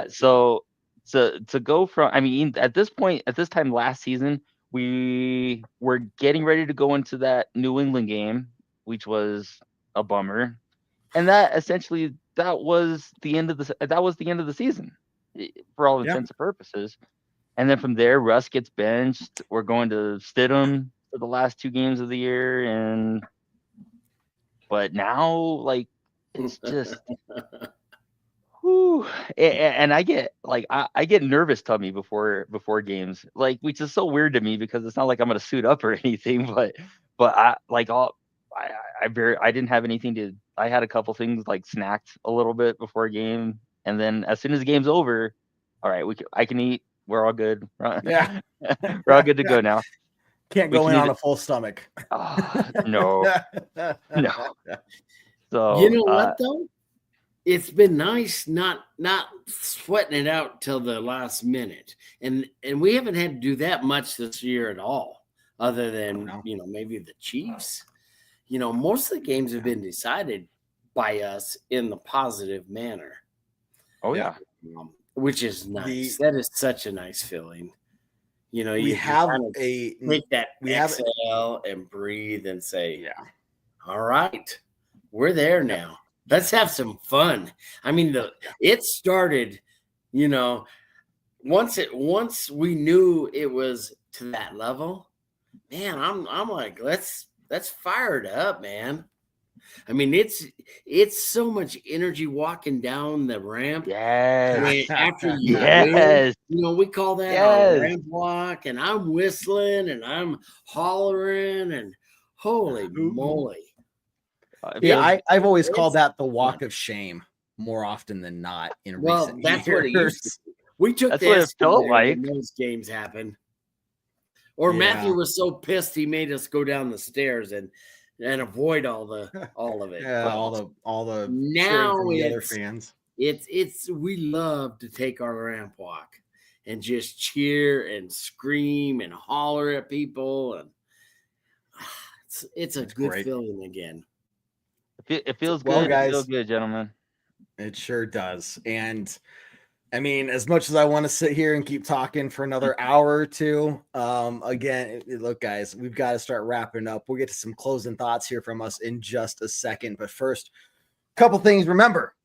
so to go from, I mean, at this time last season, we were getting ready to go into that New England game, which was a bummer, and that was the end of the season for all intents and purposes. And then from there, Russ gets benched. We're going to Stidham for the last 2 games of the year, but now, like, it's just whew. And I get nervous tummy before games, like, which is so weird to me because it's not like I'm gonna suit up or anything, but I didn't have anything I had a couple things like snacked a little bit before a game, and then as soon as the game's over, all right, I can eat. We're all good. Yeah. We're all good to go now. Can't go in on a full stomach. No. So you know what though? It's been nice not sweating it out till the last minute, and we haven't had to do that much this year at all, other than maybe the Chiefs. Most of the games have been decided by us in the positive manner. Oh yeah. Which is nice. That is such a nice feeling. We have take that exhale and breathe and say, all right, we're there now. Let's have some fun. I mean, it started, once we knew it was to that level, man, I'm like, let's fire it up, man. I mean, it's so much energy walking down the ramp. Yes. After you win, we call that our ramp walk, and I'm whistling and I'm hollering, and holy moly. I've always called that the walk of shame more often than not in recent that's years. What it used to be. We took that's what it felt like when those games happened. Or Matthew was so pissed he made us go down the stairs and avoid all of it. Yeah, all the now from the other fans. It's we love to take our ramp walk and just cheer and scream and holler at people, and it's a good feeling again. It feels good, guys. It feels good, gentlemen. It sure does. And I mean, as much as I want to sit here and keep talking for another hour or two, again, look, guys, we've got to start wrapping up. We'll get to some closing thoughts here from us in just a second. But first, a couple things. Remember,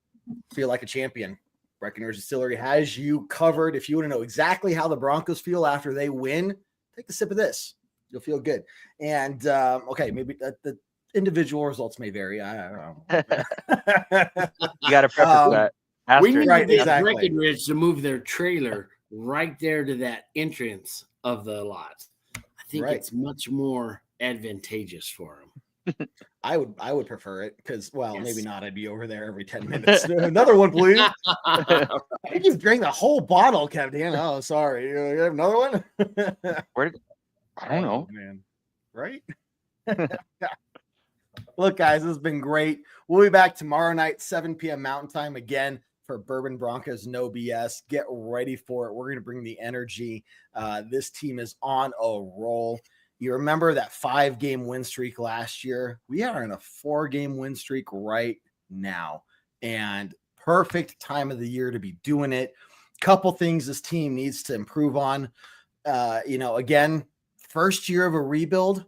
feel like a champion. Breckenridge Distillery has you covered. If you want to know exactly how the Broncos feel after they win, take a sip of this. You'll feel good. And, maybe the individual results may vary. I don't know. You got to preface that. We need to get Breckenridge to move their trailer right there to that entrance of the lot. I think it's much more advantageous for them. I would prefer it because, maybe not. I'd be over there every 10 minutes. Another one, please. I think you've drank the whole bottle, Captain. Oh, sorry. You have another one? I don't know, man. Right? Look, guys, this has been great. We'll be back tomorrow night, 7 p.m. Mountain Time again for Bourbon Broncos No BS. Get ready for it. We're going to bring the energy. This team is on a roll. You remember that 5-game win streak last year? We are in a 4-game win streak right now, and perfect time of the year to be doing it. Couple things this team needs to improve on. Again, first year of a rebuild.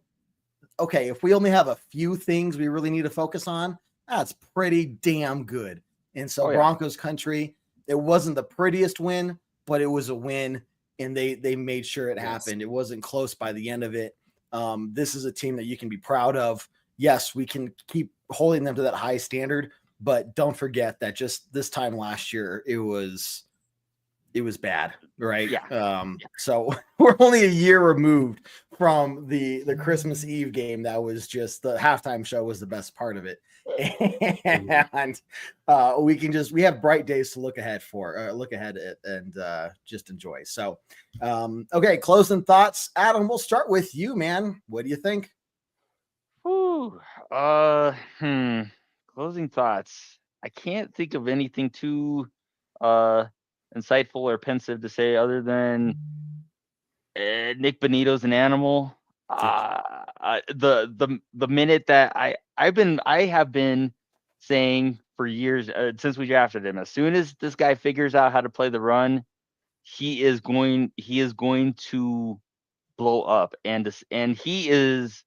Okay, if we only have a few things we really need to focus on, that's pretty damn good. And so Broncos country, it wasn't the prettiest win, but it was a win, and they made sure it happened. It wasn't close by the end of it. This is a team that you can be proud of. Yes, we can keep holding them to that high standard, but don't forget that just this time last year, it was bad, right? Yeah. So we're only a year removed from the Christmas Eve game. That was just the halftime show was the best part of it. And we have bright days to look ahead at and just enjoy. So, okay. Closing thoughts, Adam, we'll start with you, man. What do you think? Whew. Closing thoughts. I can't think of anything too insightful or pensive to say other than Nick Bonito's an animal. The minute that I have been saying for years since we drafted him, as soon as this guy figures out how to play the run, he is going to blow up, and he's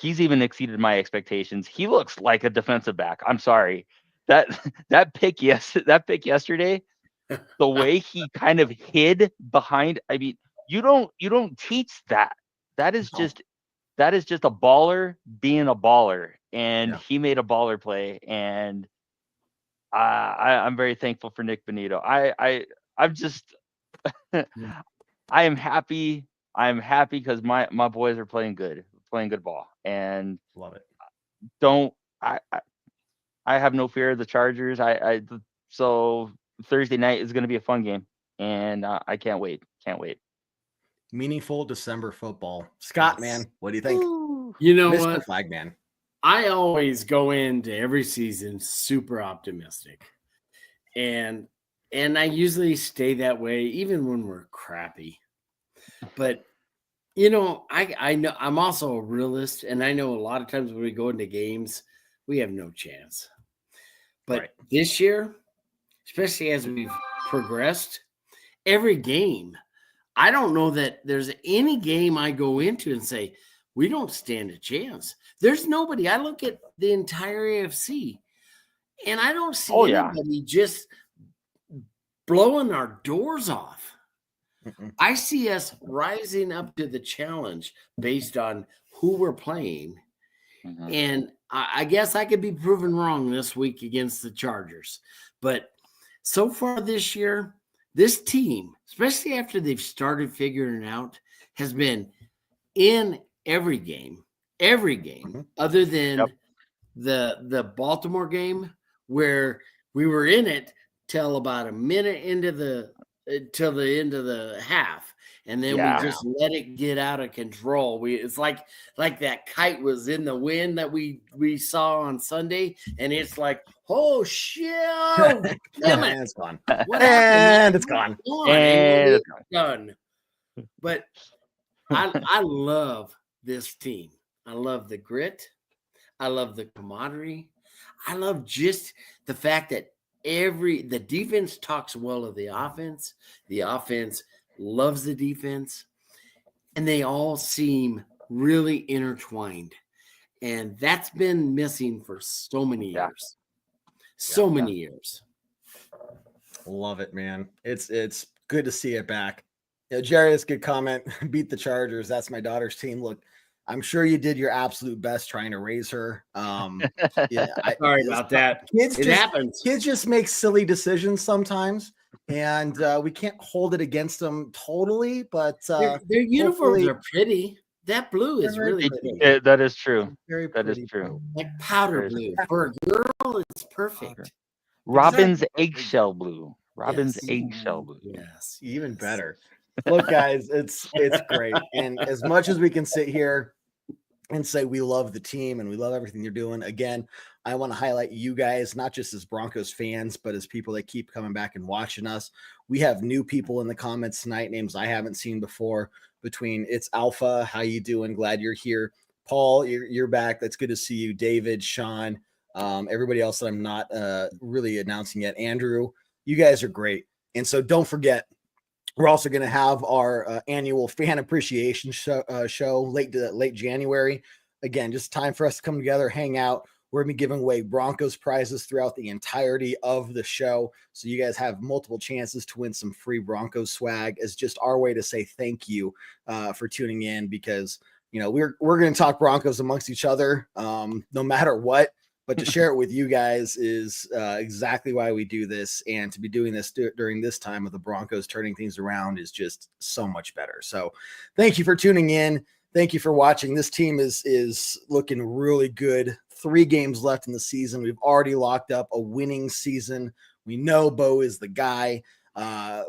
even exceeded my expectations. He looks like a defensive back. I'm sorry. That pick yesterday, the way he kind of hid behind, I mean, you don't teach that. That is just a baller being a baller, and he made a baller play, and I'm very thankful for Nick Bonito. I'm just I am happy. I'm happy because my boys are playing good ball, and Love it. I have no fear of the Chargers. So Thursday night is going to be a fun game, and I can't wait. Meaningful December football. Scott, man, what do you think? You know Mr. what? Flagman. I always go into every season super optimistic. And I usually stay that way even when we're crappy. But you know, I know I'm also a realist, and I know a lot of times when we go into games, we have no chance. But this year, especially as we've progressed, every game, I don't know that there's any game I go into and say, we don't stand a chance. There's nobody. I look at the entire AFC, and I don't see anybody just blowing our doors off. I see us rising up to the challenge based on who we're playing. And I guess I could be proven wrong this week against the Chargers. But so far this year, this team, especially after they've started figuring it out, has been in every game other than the Baltimore game, where we were in it till about a minute till the end of the half, and then we just let it get out of control. It's like that kite was in the wind that we saw on Sunday, and it's like, oh shit, damn it, It's gone. And it's gone. And it's done. But I love this team. I love the grit. I love the camaraderie. I love just the fact that the defense talks well of the offense loves the defense, and they all seem really intertwined, and that's been missing for so many years. Many years. Love it, man. It's good to see it back. Jerry, that's a good comment. Beat the Chargers. That's my daughter's team. Look, I'm sure you did your absolute best trying to raise her. Sorry about that. It happens. Kids just make silly decisions sometimes, and we can't hold it against them totally. But their uniforms are pretty. That blue is really pretty. That is true. Very that pretty is true. Like powder blue. For a girl, it's perfect. Robin's eggshell blue. Eggshell blue. Yes, even better. Look, guys, it's great. And as much as we can sit here and say we love the team and we love everything you're doing, again, I want to highlight you guys, not just as Broncos fans, but as people that keep coming back and watching us. We have new people in the comments tonight, names I haven't seen before. Between It's Alpha, how you doing? Glad you're here. Paul, you're back. That's good to see you. David, Sean, everybody else that I'm not really announcing yet. Andrew, you guys are great. And so don't forget, we're also going to have our annual fan appreciation show late January. Again, just time for us to come together, hang out. We're going to be giving away Broncos prizes throughout the entirety of the show. So you guys have multiple chances to win some free Broncos swag as just our way to say thank you for tuning in, because, you know, we're going to talk Broncos amongst each other no matter what. But to share it with you guys is exactly why we do this. And to be doing this during this time of the Broncos turning things around is just so much better. So thank you for tuning in. Thank you for watching. This team is looking really good. 3 games left in the season. We've already locked up a winning season. We know Bo is the guy.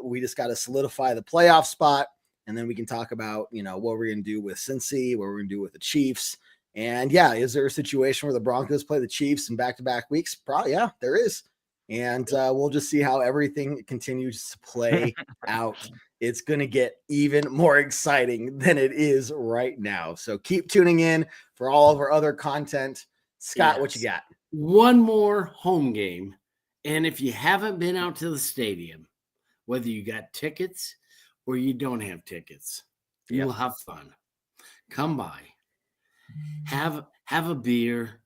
We just got to solidify the playoff spot. And then we can talk about, you know, what we're going to do with Cincy, what we're going to do with the Chiefs. And yeah, is there a situation where the Broncos play the Chiefs in back-to-back weeks? Probably, yeah, there is. And we'll just see how everything continues to play out. It's going to get even more exciting than it is right now. So keep tuning in for all of our other content. Scott, what you got? One more home game. And if you haven't been out to the stadium, whether you got tickets or you don't have tickets, you'll have fun. Come by, have a beer,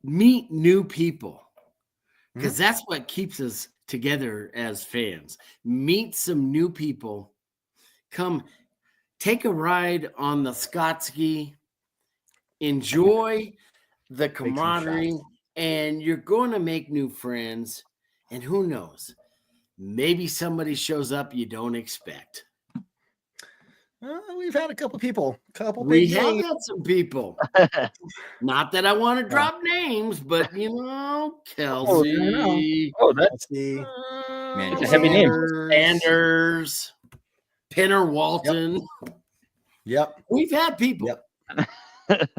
meet new people, because that's what keeps us together as fans. Meet some new people. Come take a ride on the 𝗕cie. Enjoy the camaraderie, and you're going to make new friends. And who knows? Maybe somebody shows up you don't expect. We've had a couple people. We have had some people. Not that I want to drop names, but 𝗕cie. Oh, that's the it's a heavy name. Sanders, Penner Walton. Yep. We've had people. Yep.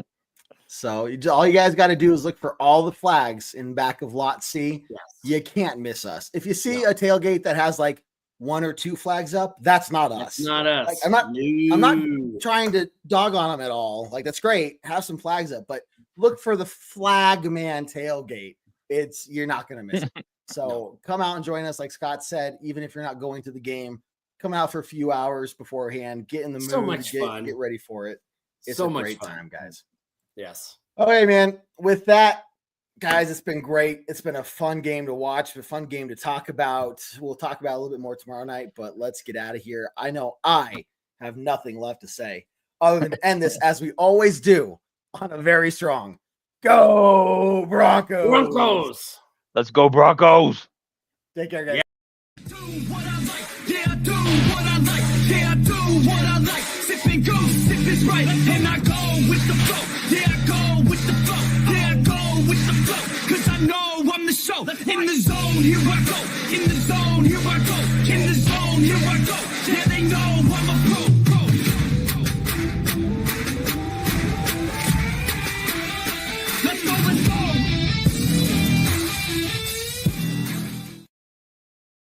So all you guys got to do is look for all the flags in back of lot C. Yes. You can't miss us. If you see a tailgate that has like 1 or 2 flags up, that's not us. That's not us. Like, I'm not trying to dog on them at all. Like, that's great. Have some flags up, but look for the flag man tailgate. You're not going to miss it. So come out and join us. Like Scott said, even if you're not going to the game, come out for a few hours beforehand, get in the mood, so much fun. Get ready for it. It's so a much great fun. time, guys. Yes. Okay, man. With that, guys, it's been great. It's been a fun game to watch, a fun game to talk about. We'll talk about a little bit more tomorrow night, but let's get out of here. I know I have nothing left to say other than end this as we always do on a very strong Go Broncos. Broncos. Let's go Broncos. Take care, guys. Yeah. Do what I like, yeah, I do what I like, yeah, I do what I like. Sipping goose, if it's right, and I go with the flow, yeah, I go with the flow, yeah, I go with the flow, cause I know I'm the show, in the zone, here I go.